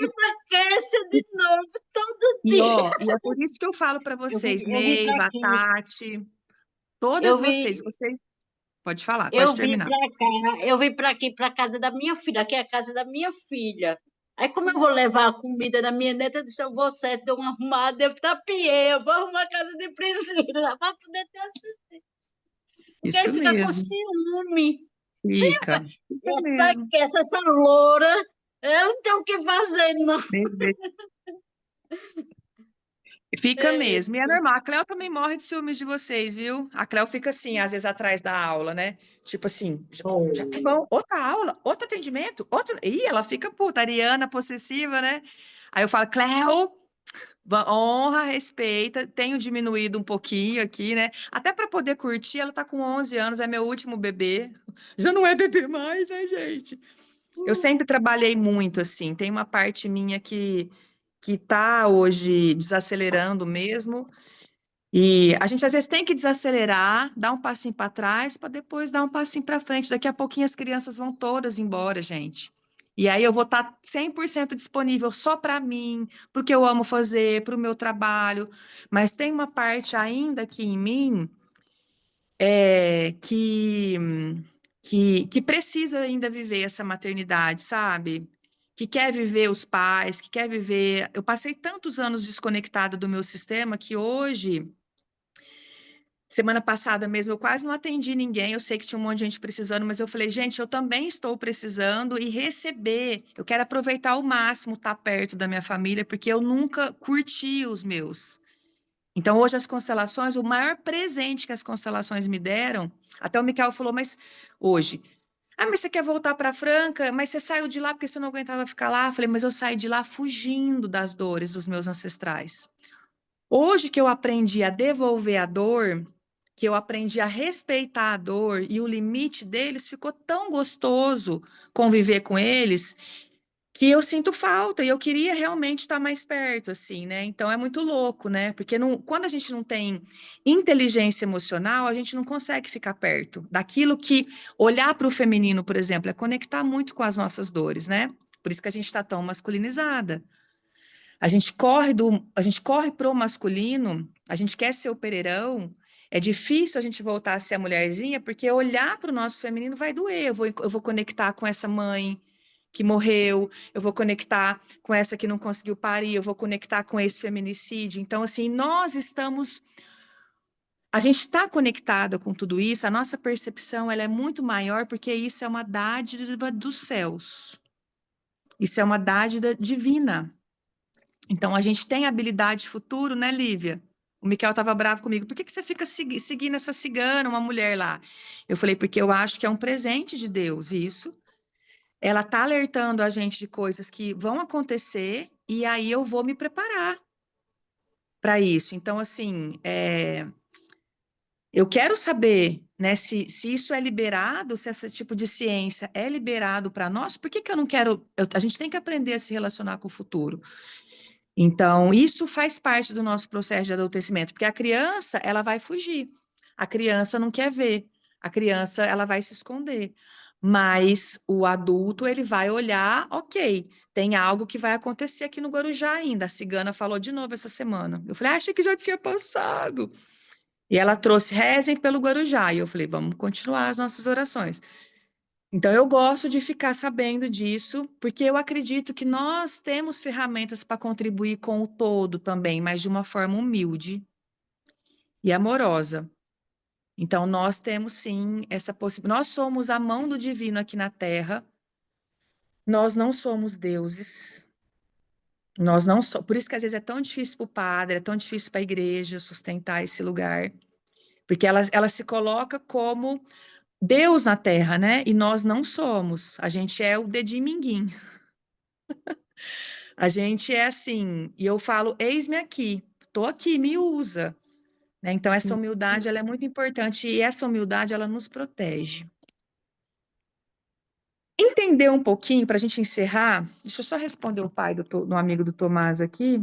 enlouquece de novo, todo dia.
E é por isso que eu falo para vocês,
Eu vim para
Neiva,
aqui,
Tati, todas
eu
vocês,
vim,
vocês, pode falar, pode
eu vim
terminar.
para cá, eu vim para aqui, para casa da minha filha, aqui é a casa da minha filha. Aí, como eu vou levar a comida da minha neta, eu disse, eu vou certo, dou uma arrumada, eu tapiei, eu vou arrumar a casa de Priscila, para poder ter assistência. Porque aí
Isso
fica com
mesmo,
ciúme.
fica mesmo.
Essa loura, eu não tenho o que fazer, não.
Fica
É,
mesmo, e é normal. A Cléo também morre de ciúmes de vocês, viu? A Cléo fica assim, às vezes atrás da aula, né? Tipo assim, já tá bom, outra aula, outro atendimento, outro. Ih, ela fica puta, ariana, possessiva, né? Aí eu falo, Cléo, honra, respeita, tenho diminuído um pouquinho aqui, né? Até para poder curtir, ela tá com 11 anos, é meu último bebê. Já não é bebê mais, né, gente? Eu sempre trabalhei muito assim, tem uma parte minha que tá hoje desacelerando mesmo, e a gente às vezes tem que desacelerar, dar um passinho para trás para depois dar um passinho para frente. Daqui a pouquinho as crianças vão todas embora, gente. E aí eu vou estar 100% disponível só para mim, porque eu amo fazer, para o meu trabalho. Mas tem uma parte ainda aqui em mim é, que precisa ainda viver essa maternidade, sabe? Que quer viver os pais, que quer viver. Eu passei tantos anos desconectada do meu sistema que hoje. Semana passada mesmo, eu quase não atendi ninguém. Eu sei que tinha um monte de gente precisando, mas eu falei, gente, eu também estou precisando e receber. Eu quero aproveitar ao máximo estar perto da minha família, porque eu nunca curti os meus. Então, hoje, as constelações, o maior presente que as constelações me deram, até o Michael falou, mas hoje. Ah, mas você quer voltar para Franca? Mas você saiu de lá porque você não aguentava ficar lá? Eu falei, mas eu saí de lá fugindo das dores dos meus ancestrais. Hoje que eu aprendi a devolver a dor, que eu aprendi a respeitar a dor e o limite deles, ficou tão gostoso conviver com eles que eu sinto falta e eu queria realmente estar mais perto, assim, né? Então é muito louco, né? Porque quando a gente não tem inteligência emocional, a gente não consegue ficar perto daquilo que olhar para o feminino, por exemplo, é conectar muito com as nossas dores, né? Por isso que a gente está tão masculinizada. A gente corre pro masculino, a gente quer ser o pereirão. É difícil a gente voltar a ser a mulherzinha, porque olhar para o nosso feminino vai doer. Eu vou conectar com essa mãe que morreu, eu vou conectar com essa que não conseguiu parir, eu vou conectar com esse feminicídio. Então, assim, a gente está conectada com tudo isso, a nossa percepção ela é muito maior, porque isso é uma dádiva dos céus. Isso é uma dádiva divina. Então, a gente tem habilidade futuro, né, Lívia? O Miquel estava bravo comigo. Por que você fica seguindo essa cigana, uma mulher lá? Eu falei, porque eu acho que é um presente de Deus, isso. Ela está alertando a gente de coisas que vão acontecer e aí eu vou me preparar para isso. Então, assim, eu quero saber, né, se isso é liberado, se esse tipo de ciência é liberado para nós, por que que eu não quero... a gente tem que aprender a se relacionar com o futuro. Então, isso faz parte do nosso processo de adultecimento, porque a criança, ela vai fugir. A criança não quer ver. A criança, ela vai se esconder. Mas o adulto, ele vai olhar, ok, tem algo que vai acontecer aqui no Guarujá ainda. A cigana falou de novo essa semana. Eu falei, achei que já tinha passado. E ela trouxe, rezem pelo Guarujá. E eu falei, vamos continuar as nossas orações. Então, eu gosto de ficar sabendo disso, porque eu acredito que nós temos ferramentas para contribuir com o todo também, mas de uma forma humilde e amorosa. Então, nós temos sim essa possibilidade. Nós somos a mão do divino aqui na Terra, nós não somos deuses, Nós não somos. Por isso que às vezes é tão difícil para o padre, é tão difícil para a igreja sustentar esse lugar. Porque ela se coloca como Deus na Terra, né? E nós não somos. A gente é o dedinho minguim. A gente é assim. E eu falo, eis-me aqui. Estou aqui, me usa. Né? Então, essa humildade, ela é muito importante. E essa humildade, ela nos protege. Entender um pouquinho, para a gente encerrar, deixa eu só responder o pai do amigo do Tomás aqui.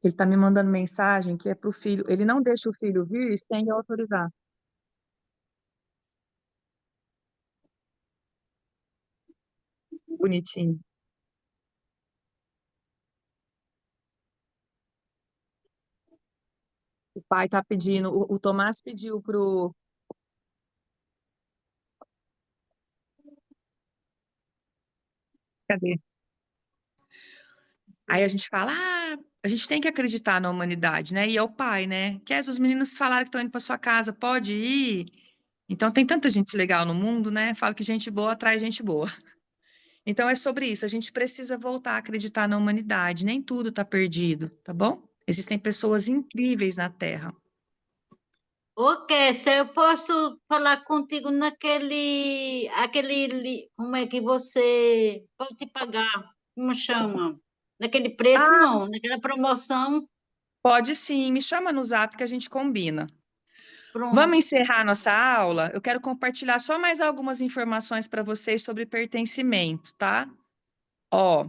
Ele está me mandando mensagem que é para o filho. Ele não deixa o filho vir sem eu autorizar. Bonitinho. O pai está pedindo, o Tomás pediu pro. Cadê? Aí a gente fala, a gente tem que acreditar na humanidade, né? E é o pai, né? Quer os meninos falaram que estão indo para sua casa, pode ir? Então tem tanta gente legal no mundo, né? Fala que gente boa atrai gente boa. Então é sobre isso, a gente precisa voltar a acreditar na humanidade, nem tudo está perdido, tá bom? Existem pessoas incríveis na Terra.
Ok, se eu posso falar contigo como é que você pode pagar, como chama? Naquele preço,
Ah,
não, naquela promoção,
pode sim, me chama no Zap que a gente combina. Vamos
pronto.
encerrar nossa aula? Eu quero compartilhar só mais algumas informações para vocês sobre pertencimento, tá? Ó,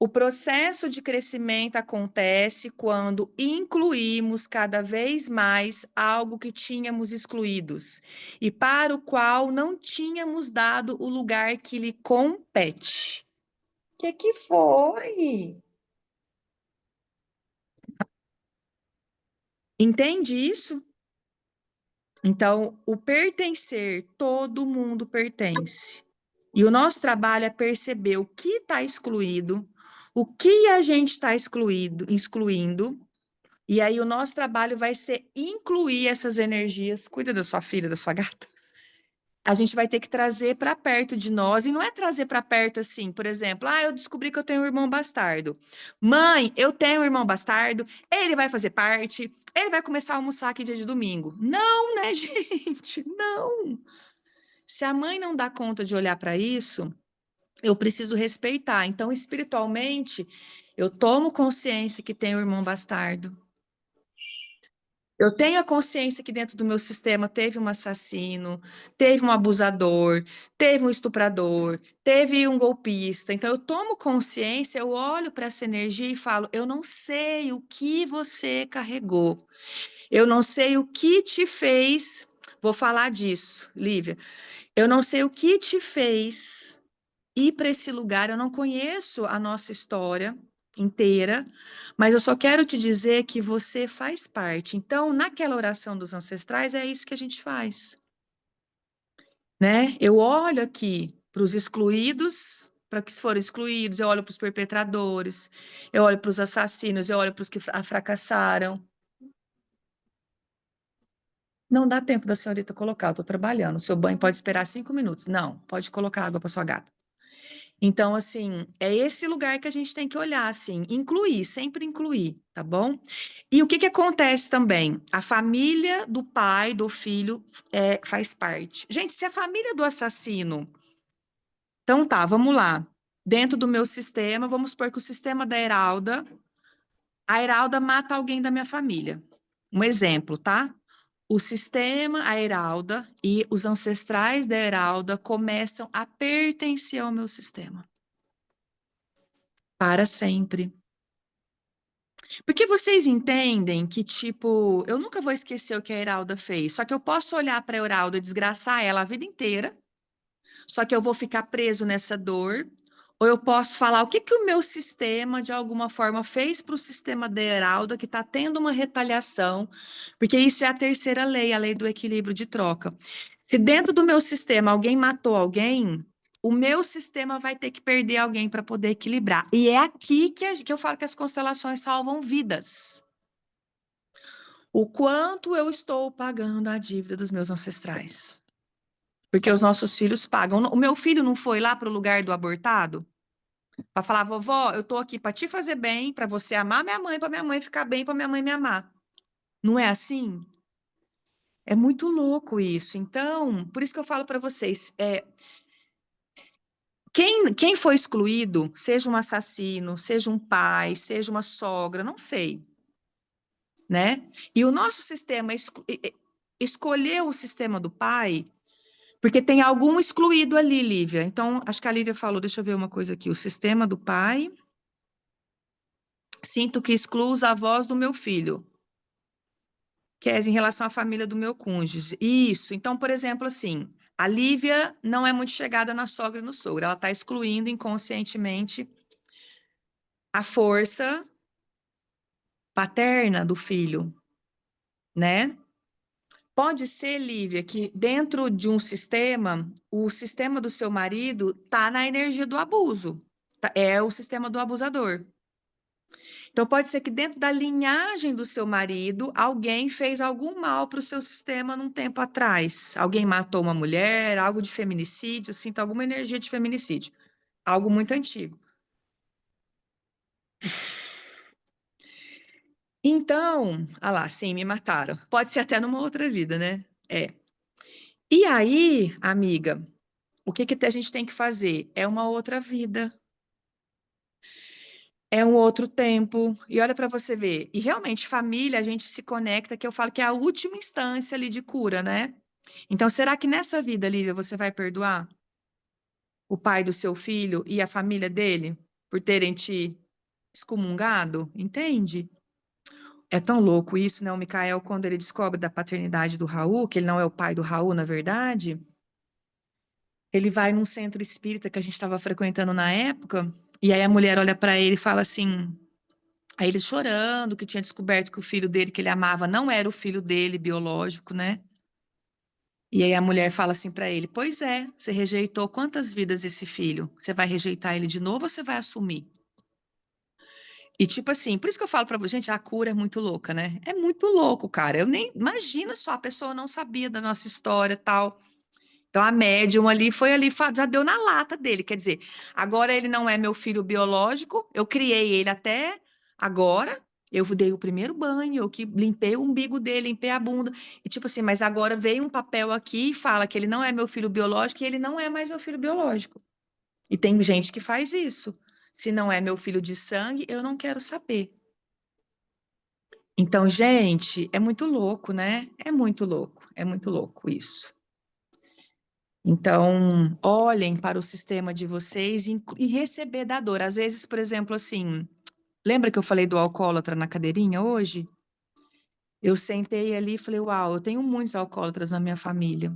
o processo de crescimento acontece quando incluímos cada vez mais algo que tínhamos excluídos e para o qual não tínhamos dado o lugar que lhe compete. O que foi? Entende isso? Então, o pertencer, todo mundo pertence. E o nosso trabalho é perceber o que está excluído, o que a gente está excluindo, e aí o nosso trabalho vai ser incluir essas energias. Cuida da sua filha, da sua gata. A gente vai ter que trazer para perto de nós, e não é trazer para perto assim, por exemplo, eu descobri que eu tenho um irmão bastardo. Mãe, eu tenho um irmão bastardo, ele vai fazer parte, ele vai começar a almoçar aqui dia de domingo. Não, né, gente? Não. Se a mãe não dá conta de olhar para isso, eu preciso respeitar. Então, espiritualmente, eu tomo consciência que tenho um irmão bastardo. Eu tenho a consciência que dentro do meu sistema teve um assassino, teve um abusador, teve um estuprador, teve um golpista. Então, eu tomo consciência, eu olho para essa energia e falo: eu não sei o que você carregou, eu não sei o que te fez. Vou falar disso, Lívia. Eu não sei o que te fez ir para esse lugar. Eu não conheço a nossa história inteira, mas eu só quero te dizer que você faz parte. Então, naquela oração dos ancestrais, é isso que a gente faz, né? Eu olho aqui para os excluídos, para que foram excluídos, eu olho para os perpetradores, eu olho para os assassinos, eu olho para os que fracassaram. Não dá tempo da senhorita colocar, eu estou trabalhando. O seu banho pode esperar 5 minutos. Não, pode colocar água para sua gata. Então, assim, é esse lugar que a gente tem que olhar, assim, incluir, sempre incluir, tá bom? E o que que acontece também? A família do pai, do filho, faz parte. Gente, se a família do assassino... Então tá, vamos lá. Dentro do meu sistema, vamos supor que o sistema da Heralda, a Heralda mata alguém da minha família. Um exemplo, tá? O sistema, a Heralda e os ancestrais da Heralda começam a pertencer ao meu sistema. Para sempre. Porque vocês entendem que, tipo, eu nunca vou esquecer o que a Heralda fez, só que eu posso olhar para a Heralda e desgraçar ela a vida inteira, só que eu vou ficar preso nessa dor, ou eu posso falar o que que o meu sistema, de alguma forma, fez para o sistema da Heralda, que está tendo uma retaliação, porque isso é a terceira lei, a lei do equilíbrio de troca. Se dentro do meu sistema alguém matou alguém, o meu sistema vai ter que perder alguém para poder equilibrar. E é aqui que eu falo que as constelações salvam vidas. O quanto eu estou pagando a dívida dos meus ancestrais. Porque os nossos filhos pagam. O meu filho não foi lá para o lugar do abortado? Para falar, vovó, eu tô aqui para te fazer bem, para você amar minha mãe, para minha mãe ficar bem, para minha mãe me amar. Não é assim? É muito louco isso. Então, por isso que eu falo para vocês, quem foi excluído, seja um assassino, seja um pai, seja uma sogra, não sei, né? E o nosso sistema escolheu o sistema do pai porque tem algum excluído ali, Lívia. Então, acho que a Lívia falou, deixa eu ver uma coisa aqui, o sistema do pai, sinto que exclui os avós do meu filho. Em relação à família do meu cônjuge. Isso. Então, por exemplo, assim, a Lívia não é muito chegada na sogra e no sogro. Ela está excluindo inconscientemente a força paterna do filho, né? Pode ser, Lívia, que dentro de um sistema, o sistema do seu marido está na energia do abuso. É o sistema do abusador. Então, pode ser que dentro da linhagem do seu marido, alguém fez algum mal para o seu sistema num tempo atrás. Alguém matou uma mulher, algo de feminicídio, sinto alguma energia de feminicídio. Algo muito antigo. Então, ah lá, sim, me mataram. Pode ser até numa outra vida, né? É. E aí, amiga, o que a gente tem que fazer? É uma outra vida. É um outro tempo. E olha para você ver. E realmente, família, a gente se conecta, que eu falo que é a última instância ali de cura, né? Então, será que nessa vida, Lívia, você vai perdoar o pai do seu filho e a família dele por terem te excomungado? Entende? É tão louco isso, né? O Micael, quando ele descobre da paternidade do Raul, que ele não é o pai do Raul, na verdade, ele vai num centro espírita que a gente estava frequentando na época, e aí a mulher olha para ele e fala assim. Aí ele chorando, que tinha descoberto que o filho dele, que ele amava, não era o filho dele biológico, né? E aí a mulher fala assim para ele: Pois é, você rejeitou quantas vidas esse filho? Você vai rejeitar ele de novo ou você vai assumir? E tipo assim, por isso que eu falo pra você, gente, a cura é muito louca, né? É muito louco, cara. Eu nem imagina só, a pessoa não sabia da nossa história e tal. Então a médium ali foi ali, já deu na lata dele. Quer dizer, agora ele não é meu filho biológico, eu criei ele até agora. Eu dei o primeiro banho, eu que limpei o umbigo dele, limpei a bunda. E tipo assim, mas agora veio um papel aqui e fala que ele não é meu filho biológico e ele não é mais meu filho biológico. E tem gente que faz isso. Se não é meu filho de sangue, eu não quero saber. Então, gente, é muito louco, né? É muito louco isso. Então, olhem para o sistema de vocês e receber da dor. Às vezes, por exemplo, assim, lembra que eu falei do alcoólatra na cadeirinha hoje? Eu sentei ali e falei, uau, eu tenho muitos alcoólatras na minha família.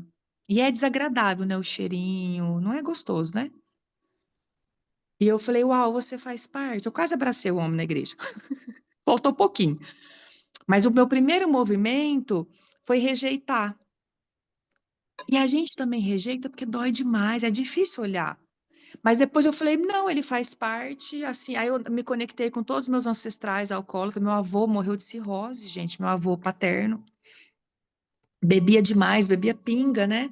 E é desagradável, né? O cheirinho, não é gostoso, né? E eu falei, uau, você faz parte. Eu quase abracei o homem na igreja. Faltou um pouquinho. Mas o meu primeiro movimento foi rejeitar. E a gente também rejeita porque dói demais, é difícil olhar. Mas depois eu falei, não, ele faz parte, assim, aí eu me conectei com todos os meus ancestrais alcoólatras, meu avô morreu de cirrose, gente, meu avô paterno, bebia demais, bebia pinga, né?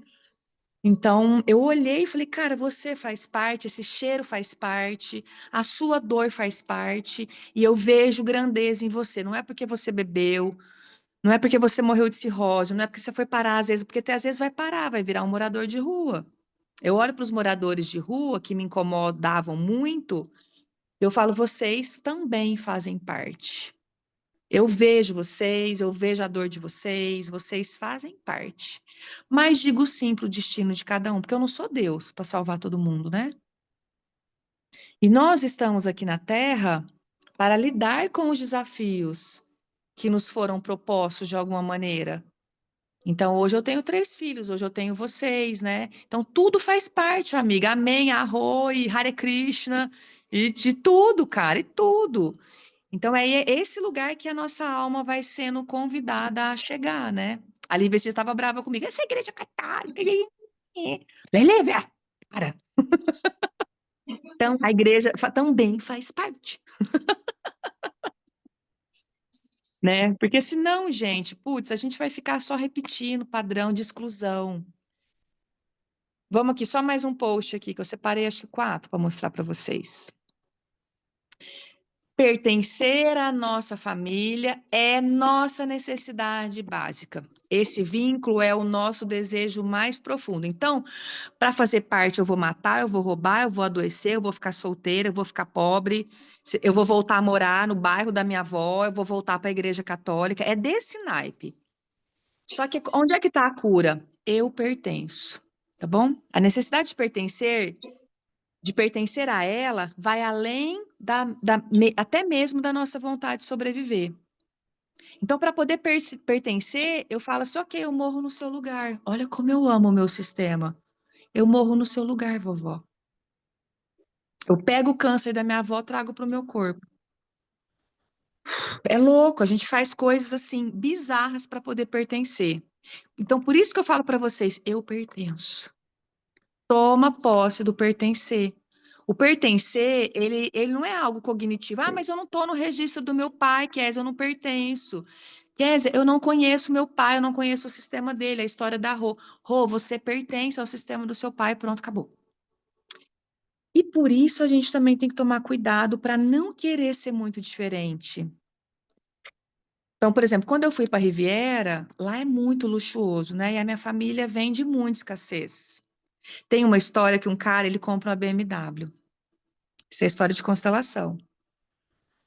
Então, eu olhei e falei, cara, você faz parte, esse cheiro faz parte, a sua dor faz parte, e eu vejo grandeza em você, não é porque você bebeu, não é porque você morreu de cirrose, não é porque você foi parar, às vezes, porque até às vezes vai parar, vai virar um morador de rua. Eu olho para os moradores de rua que me incomodavam muito, eu falo, vocês também fazem parte. Eu vejo vocês, eu vejo a dor de vocês, vocês fazem parte. Mas digo sim para o destino de cada um, porque eu não sou Deus para salvar todo mundo, né? E nós estamos aqui na Terra para lidar com os desafios que nos foram propostos de alguma maneira. Então, hoje eu tenho 3 filhos, hoje eu tenho vocês, né? Então, tudo faz parte, amiga. Amém, Arroi, Hare Krishna, e de tudo, cara, e tudo. Então, é esse lugar que a nossa alma vai sendo convidada a chegar, né? A Lívia estava brava comigo. Essa igreja católica. Lívia, para. Então, a igreja também faz parte. Né? Porque senão, gente, putz, a gente vai ficar só repetindo o padrão de exclusão. Vamos aqui, só mais um post aqui, que eu separei acho que 4 para mostrar para vocês. Pertencer à nossa família é nossa necessidade básica. Esse vínculo é o nosso desejo mais profundo. Então, para fazer parte, eu vou matar, eu vou roubar, eu vou adoecer, eu vou ficar solteira, eu vou ficar pobre, eu vou voltar a morar no bairro da minha avó, eu vou voltar para a igreja católica. É desse naipe. Só que onde é que está a cura? Eu pertenço, tá bom? A necessidade de pertencer a ela, vai além até mesmo da nossa vontade de sobreviver. Então, para poder pertencer, eu falo assim, ok, eu morro no seu lugar. Olha como eu amo o meu sistema. Eu morro no seu lugar, vovó. Eu pego o câncer da minha avó, trago para o meu corpo. É louco, a gente faz coisas assim, bizarras para poder pertencer. Então, por isso que eu falo para vocês, eu pertenço. Toma posse do pertencer. O pertencer, ele não é algo cognitivo. Ah, mas eu não estou no registro do meu pai, Kézia, eu não pertenço. Kézia, eu não conheço meu pai, eu não conheço o sistema dele, a história da Rô. Rô, você pertence ao sistema do seu pai, pronto, acabou. E por isso a gente também tem que tomar cuidado para não querer ser muito diferente. Então, por exemplo, quando eu fui para Riviera, lá é muito luxuoso, né? E a minha família vem de muita escassez. Tem uma história que um cara, ele compra uma BMW. Isso é história de constelação.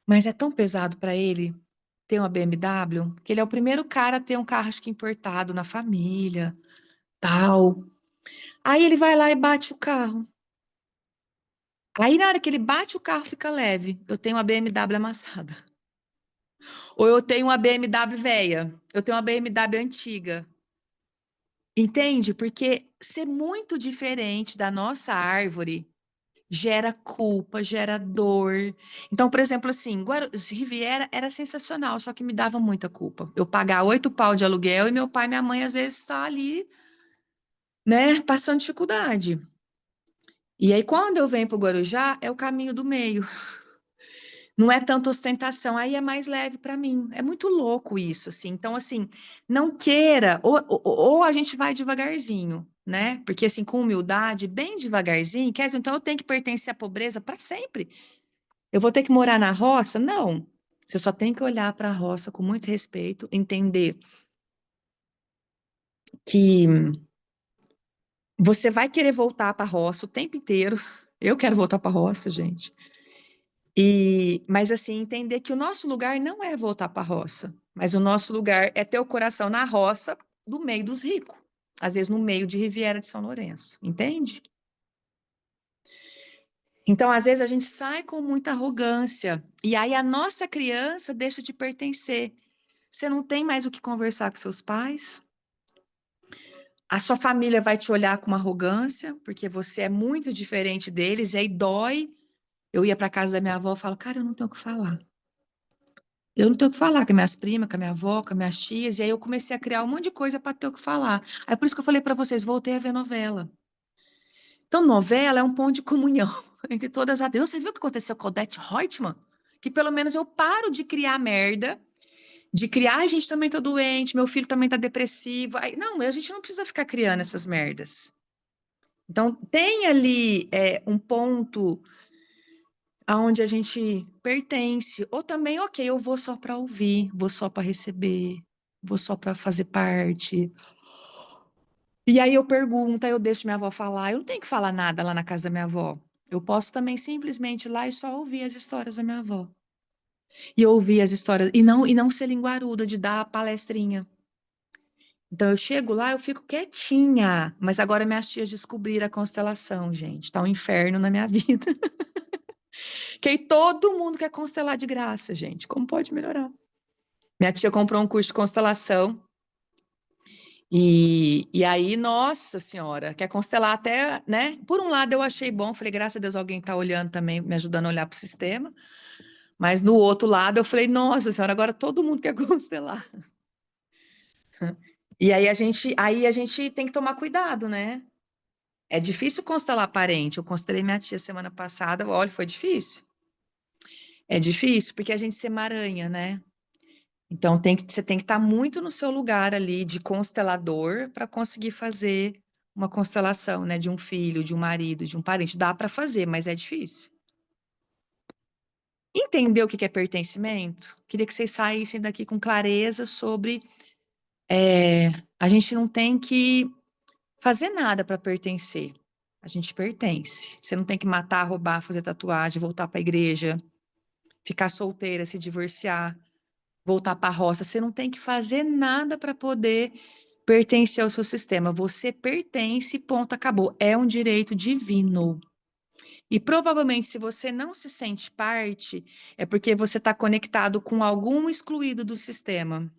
Mas é tão pesado para ele ter uma BMW, que ele é o primeiro cara a ter um carro, acho que importado na família, tal. Aí ele vai lá e bate o carro. Aí na hora que ele bate o carro, fica leve. Eu tenho uma BMW amassada. Ou eu tenho uma BMW velha. Eu tenho uma BMW antiga. Entende? Porque ser muito diferente da nossa árvore gera culpa, gera dor. Então, por exemplo, assim, Riviera era sensacional, só que me dava muita culpa. Eu pagar 8 pau de aluguel e meu pai e minha mãe às vezes está ali, né, passando dificuldade. E aí, quando eu venho para o Guarujá, é o caminho do meio. Não é tanta ostentação, aí é mais leve para mim. É muito louco isso, assim. Então, assim, não queira, ou a gente vai devagarzinho, né? Porque, assim, com humildade, bem devagarzinho, quer dizer, então eu tenho que pertencer à pobreza para sempre. Eu vou ter que morar na roça? Não. Você só tem que olhar para a roça com muito respeito, entender que você vai querer voltar para a roça o tempo inteiro. Eu quero voltar para a roça, gente. Mas assim, entender que o nosso lugar não é voltar para a roça, mas o nosso lugar é ter o coração na roça, do meio dos ricos, às vezes no meio de Riviera de São Lourenço, entende? Então, às vezes a gente sai com muita arrogância e aí a nossa criança deixa de pertencer. Você não tem mais o que conversar com seus pais. A sua família vai te olhar com uma arrogância, porque você é muito diferente deles, e aí dói. Eu ia para casa da minha avó e falo, cara, eu não tenho o que falar. Eu não tenho o que falar com minhas primas, com a minha avó, com as minhas tias, e aí eu comecei a criar um monte de coisa para ter o que falar. Aí por isso que eu falei para vocês, voltei a ver novela. Então, novela é um ponto de comunhão entre todas as. Você viu o que aconteceu com a Odete Roitman? Que pelo menos eu paro de criar merda, de criar, a gente também tá doente, meu filho também tá depressivo. Aí, não, a gente não precisa ficar criando essas merdas. Então, tem ali um ponto aonde a gente pertence, ou também, ok, eu vou só para ouvir, vou só para receber, vou só para fazer parte. E aí eu pergunto, aí eu deixo minha avó falar, eu não tenho que falar nada lá na casa da minha avó. Eu posso também simplesmente ir lá e só ouvir as histórias da minha avó. E ouvir as histórias, e não ser linguaruda de dar palestrinha. Então eu chego lá, eu fico quietinha, mas agora minhas tias descobriram a constelação, gente. Tá um inferno na minha vida. Que aí todo mundo quer constelar de graça, gente. Como pode melhorar? Minha tia comprou um curso de constelação. E aí, nossa senhora, quer constelar até, né? Por um lado eu achei bom, falei, graças a Deus alguém está olhando também, me ajudando a olhar para o sistema. Mas no outro lado eu falei, nossa senhora, agora todo mundo quer constelar. E aí a gente tem que tomar cuidado, né? É difícil constelar parente. Eu constelei minha tia semana passada, olha, foi difícil. É difícil porque a gente se emaranha, né? Então você tem que estar muito no seu lugar ali de constelador para conseguir fazer uma constelação, né? De um filho, de um marido, de um parente. Dá para fazer, mas é difícil. Entendeu o que é pertencimento? Queria que vocês saíssem daqui com clareza sobre a gente não tem que fazer nada para pertencer. A gente pertence. Você não tem que matar, roubar, fazer tatuagem, voltar para a igreja, ficar solteira, se divorciar, voltar para a roça. Você não tem que fazer nada para poder pertencer ao seu sistema. Você pertence, ponto, acabou. É um direito divino. E provavelmente, se você não se sente parte, é porque você está conectado com algum excluído do sistema.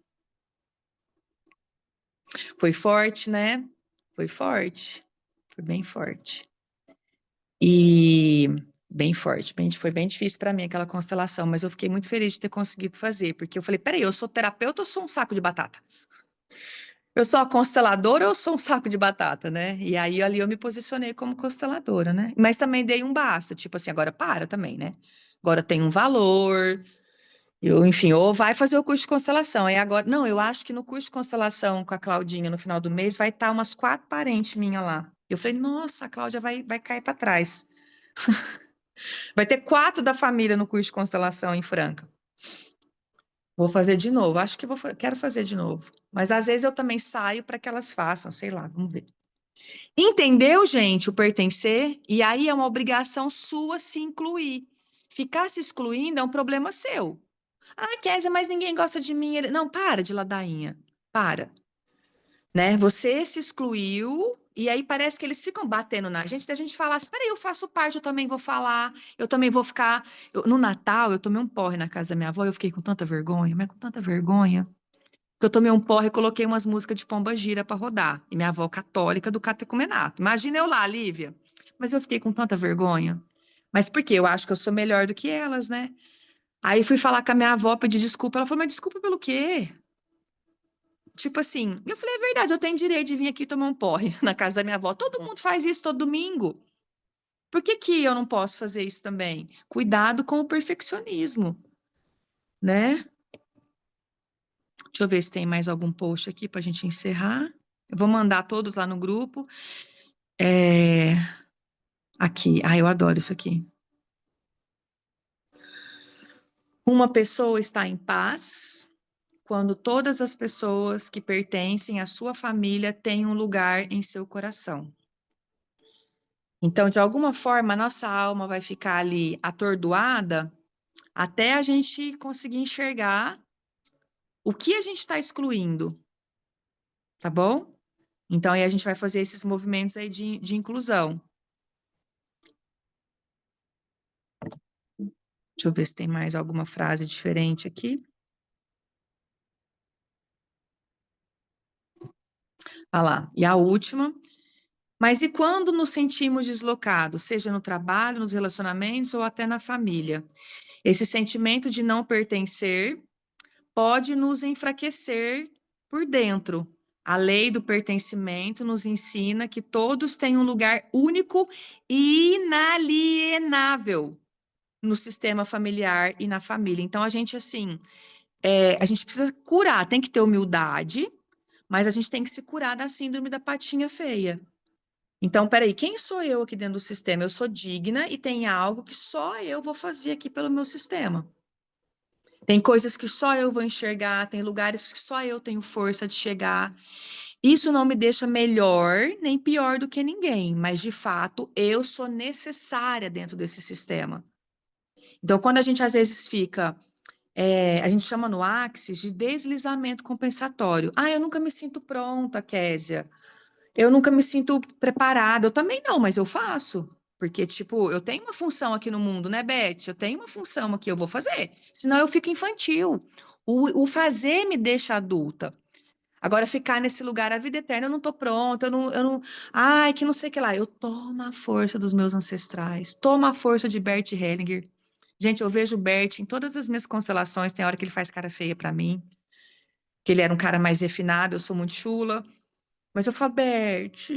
Foi forte, né? Foi forte. Foi bem forte. E bem forte. Foi bem difícil para mim aquela constelação, mas eu fiquei muito feliz de ter conseguido fazer, porque eu falei, peraí, eu sou terapeuta ou sou um saco de batata? Eu sou a consteladora ou eu sou um saco de batata, né? E aí ali eu me posicionei como consteladora, né? Mas também dei um basta, tipo assim, agora para também, né? Agora tem um valor, enfim, ou vai fazer o curso de constelação. Aí agora, não, eu acho que no curso de constelação com a Claudinha no final do mês vai estar umas 4 parentes minhas lá. Eu falei, nossa, a Cláudia vai cair para trás. Vai ter 4 da família no curso de constelação em Franca. Vou fazer de novo, acho que quero fazer de novo. Mas às vezes eu também saio para que elas façam, sei lá, vamos ver. Entendeu, gente, o pertencer? E aí é uma obrigação sua se incluir. Ficar se excluindo é um problema seu. Ah, Kézia, mas ninguém gosta de mim. Não, para de ladainha. Para. Né? Você se excluiu e aí parece que eles ficam batendo na gente, da gente falar assim, peraí, eu faço parte, eu também vou falar, eu também vou ficar... no Natal, eu tomei um porre na casa da minha avó, eu fiquei com tanta vergonha, mas com tanta vergonha, que eu tomei um porre e coloquei umas músicas de Pomba Gira para rodar, e minha avó católica do catecumenato. Imagina eu lá, Lívia. Mas eu fiquei com tanta vergonha. Mas por quê? Eu acho que eu sou melhor do que elas, né? Aí fui falar com a minha avó, pedir desculpa, ela falou, mas desculpa pelo quê? Tipo assim, eu falei, é verdade, eu tenho direito de vir aqui tomar um porre na casa da minha avó. Todo mundo faz isso todo domingo. Por que que eu não posso fazer isso também? Cuidado com o perfeccionismo, né? Deixa eu ver se tem mais algum post aqui para a gente encerrar. Eu vou mandar todos lá no grupo. Aqui, eu adoro isso aqui. Uma pessoa está em paz quando todas as pessoas que pertencem à sua família têm um lugar em seu coração. Então, de alguma forma, a nossa alma vai ficar ali atordoada até a gente conseguir enxergar o que a gente está excluindo, tá bom? Então, aí a gente vai fazer esses movimentos aí de inclusão. Deixa eu ver se tem mais alguma frase diferente aqui. Ah lá, e a última. Mas e quando nos sentimos deslocados, seja no trabalho, nos relacionamentos ou até na família? Esse sentimento de não pertencer pode nos enfraquecer por dentro. A lei do pertencimento nos ensina que todos têm um lugar único e inalienável no sistema familiar e na família. Então, a gente, assim, a gente precisa curar, tem que ter humildade, mas a gente tem que se curar da síndrome da patinha feia. Então, peraí, quem sou eu aqui dentro do sistema? Eu sou digna e tem algo que só eu vou fazer aqui pelo meu sistema. Tem coisas que só eu vou enxergar, tem lugares que só eu tenho força de chegar. Isso não me deixa melhor nem pior do que ninguém, mas de fato eu sou necessária dentro desse sistema. Então, quando a gente às vezes fica, a gente chama no Axis de deslizamento compensatório. Eu nunca me sinto pronta, Kézia. Eu nunca me sinto preparada. Eu também não, mas eu faço. Porque, tipo, eu tenho uma função aqui no mundo, né, Beth? Eu tenho uma função aqui, eu vou fazer. Senão eu fico infantil. O fazer me deixa adulta. Agora, ficar nesse lugar a vida eterna, eu não tô pronta, ai, que não sei o que lá. Eu tomo a força dos meus ancestrais, tomo a força de Bert Hellinger. Gente, eu vejo o Bert em todas as minhas constelações, tem hora que ele faz cara feia pra mim, que ele era um cara mais refinado, eu sou muito chula. Mas eu falo, Bert,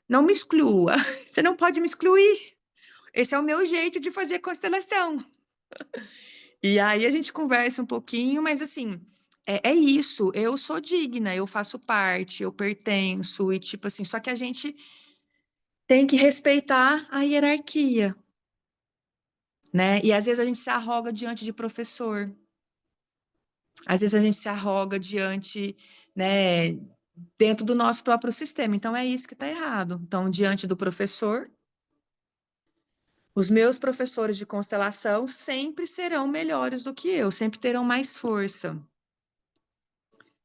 não me exclua. Você não pode me excluir. Esse é o meu jeito de fazer constelação. E aí a gente conversa um pouquinho, mas assim, é isso. Eu sou digna, eu faço parte, eu pertenço, e tipo assim, só que a gente tem que respeitar a hierarquia. né? E às vezes a gente se arroga diante de professor. Às vezes a gente se arroga diante, né, dentro do nosso próprio sistema. Então é isso que está errado. Então, diante do professor, os meus professores de constelação sempre serão melhores do que eu, sempre terão mais força.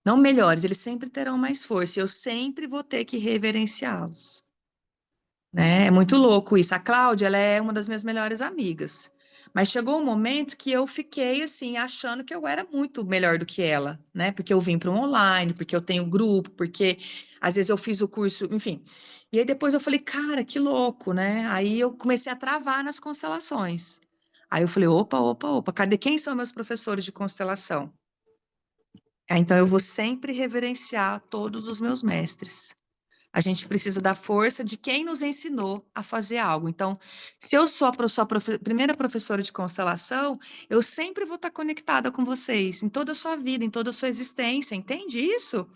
Não melhores, eles sempre terão mais força. Eu sempre vou ter que reverenciá-los. Né? É muito louco isso. A Cláudia, ela é uma das minhas melhores amigas. Mas chegou um momento que eu fiquei assim, achando que eu era muito melhor do que ela, né? Porque eu vim para um online, porque eu tenho grupo, porque às vezes eu fiz o curso, enfim. E aí depois eu falei, cara, que louco, né? Aí eu comecei a travar nas constelações. Aí eu falei, opa, cadê quem são meus professores de constelação? Então eu vou sempre reverenciar todos os meus mestres. A gente precisa da força de quem nos ensinou a fazer algo. Então, se eu sou a primeira professora de constelação, eu sempre vou estar conectada com vocês, em toda a sua vida, em toda a sua existência, entende isso?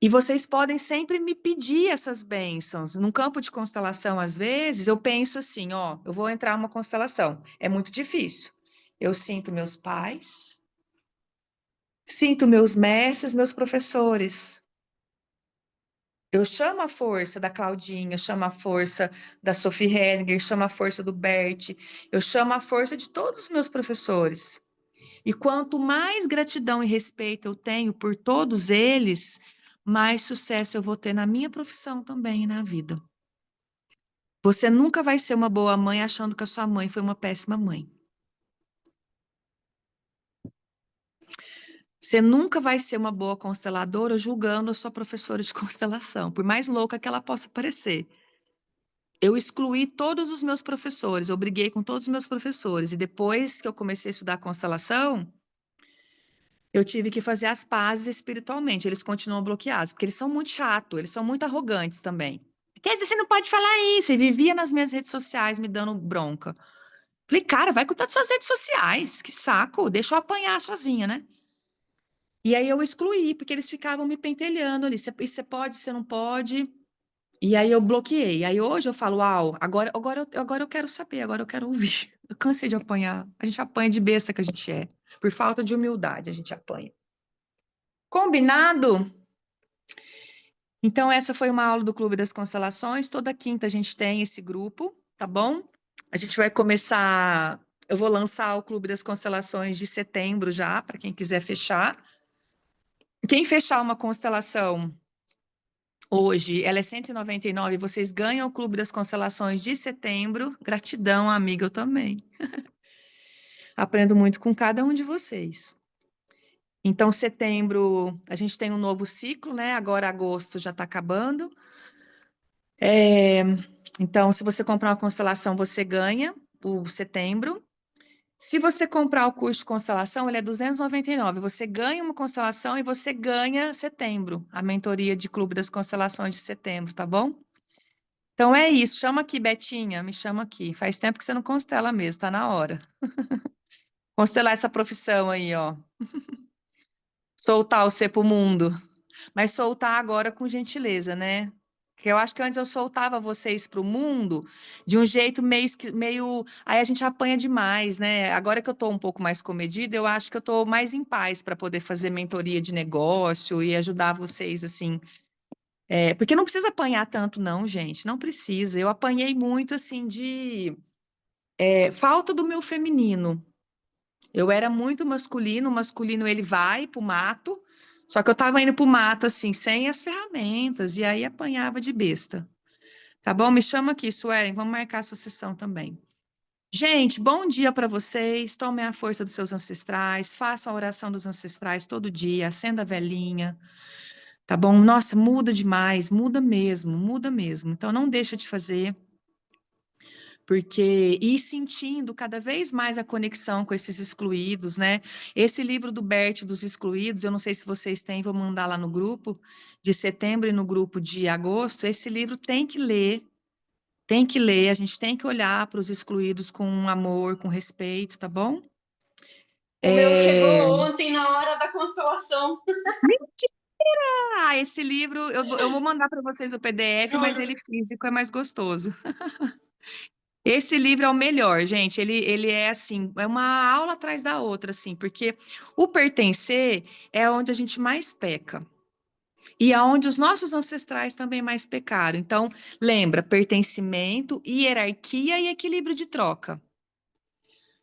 E vocês podem sempre me pedir essas bênçãos. Num campo de constelação, às vezes, eu penso assim, ó, eu vou entrar numa constelação. É muito difícil. Eu sinto meus pais, sinto meus mestres, meus professores. Eu chamo a força da Claudinha, chamo a força da Sophie Hellinger, chamo a força do Bert, eu chamo a força de todos os meus professores. E quanto mais gratidão e respeito eu tenho por todos eles, mais sucesso eu vou ter na minha profissão também e na vida. Você nunca vai ser uma boa mãe achando que a sua mãe foi uma péssima mãe. Você nunca vai ser uma boa consteladora julgando a sua professora de constelação, por mais louca que ela possa parecer. Eu excluí todos os meus professores, eu briguei com todos os meus professores, e depois que eu comecei a estudar constelação, eu tive que fazer as pazes espiritualmente. Eles continuam bloqueados, porque eles são muito chatos, eles são muito arrogantes também. Quer dizer, você não pode falar isso. E vivia nas minhas redes sociais me dando bronca. Falei, cara, vai cuidar das suas redes sociais, que saco, deixa eu apanhar sozinha, né? E aí eu excluí, porque eles ficavam me pentelhando ali, você pode, você não pode. E aí eu bloqueei. Aí hoje eu falo, uau, agora eu quero saber, agora eu quero ouvir. Eu cansei de apanhar. A gente apanha de besta que a gente é. Por falta de humildade, a gente apanha. Combinado? Então, essa foi uma aula do Clube das Constelações. Toda quinta a gente tem esse grupo, tá bom? A gente vai começar. Eu vou lançar o Clube das Constelações de setembro já, para quem quiser fechar. Quem fechar uma constelação hoje, ela é 199, vocês ganham o Clube das Constelações de setembro. Gratidão, amiga, eu também. Aprendo muito com cada um de vocês. Então, setembro, a gente tem um novo ciclo, né? Agora agosto já está acabando. Então, se você comprar uma constelação, você ganha o setembro. Se você comprar o curso de constelação, ele é 299. Você ganha uma constelação e você ganha setembro, a mentoria de Clube das Constelações de setembro, tá bom? Então é isso. Chama aqui, Betinha, me chama aqui. Faz tempo que você não constela mesmo, tá na hora. Constelar essa profissão aí, ó. Soltar você pro mundo. Mas soltar agora com gentileza, né? Porque eu acho que antes eu soltava vocês para o mundo de um jeito meio. Aí a gente apanha demais, né? Agora que eu estou um pouco mais comedida, eu acho que eu estou mais em paz para poder fazer mentoria de negócio e ajudar vocês, assim. Porque não precisa apanhar tanto, não, gente. Não precisa. Eu apanhei muito, assim, de falta do meu feminino. Eu era muito masculino, o masculino ele vai pro mato, só que eu tava indo pro mato assim, sem as ferramentas, e aí apanhava de besta. Tá bom? Me chama aqui, Suelen, vamos marcar a sua sessão também. Gente, bom dia para vocês. Tomem a força dos seus ancestrais, façam a oração dos ancestrais todo dia, acenda a velhinha. Tá bom? Nossa, muda demais, muda mesmo, muda mesmo. Então não deixa de fazer. Porque ir sentindo cada vez mais a conexão com esses excluídos, né? Esse livro do Bert dos excluídos, eu não sei se vocês têm, vou mandar lá no grupo de setembro e no grupo de agosto. Esse livro tem que ler, a gente tem que olhar para os excluídos com amor, com respeito, tá bom?
O meu chegou ontem na hora da constelação.
Ah, esse livro eu vou mandar para vocês no PDF, mas ele físico é mais gostoso. Esse livro é o melhor, gente. Ele é assim, é uma aula atrás da outra, assim, porque o pertencer é onde a gente mais peca. E aonde os nossos ancestrais também mais pecaram. Então, lembra, pertencimento, hierarquia e equilíbrio de troca.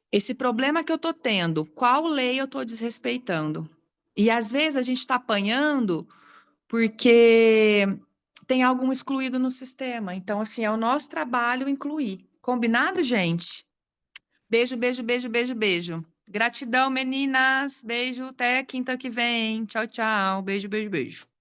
Esse problema que eu estou tendo, qual lei eu estou desrespeitando? E às vezes a gente está apanhando porque tem algum excluído no sistema. Então, assim, é o nosso trabalho incluir. Combinado, gente? Beijo, beijo, beijo, beijo, beijo. Gratidão, meninas. Beijo, até quinta que vem. Tchau, tchau. Beijo, beijo, beijo.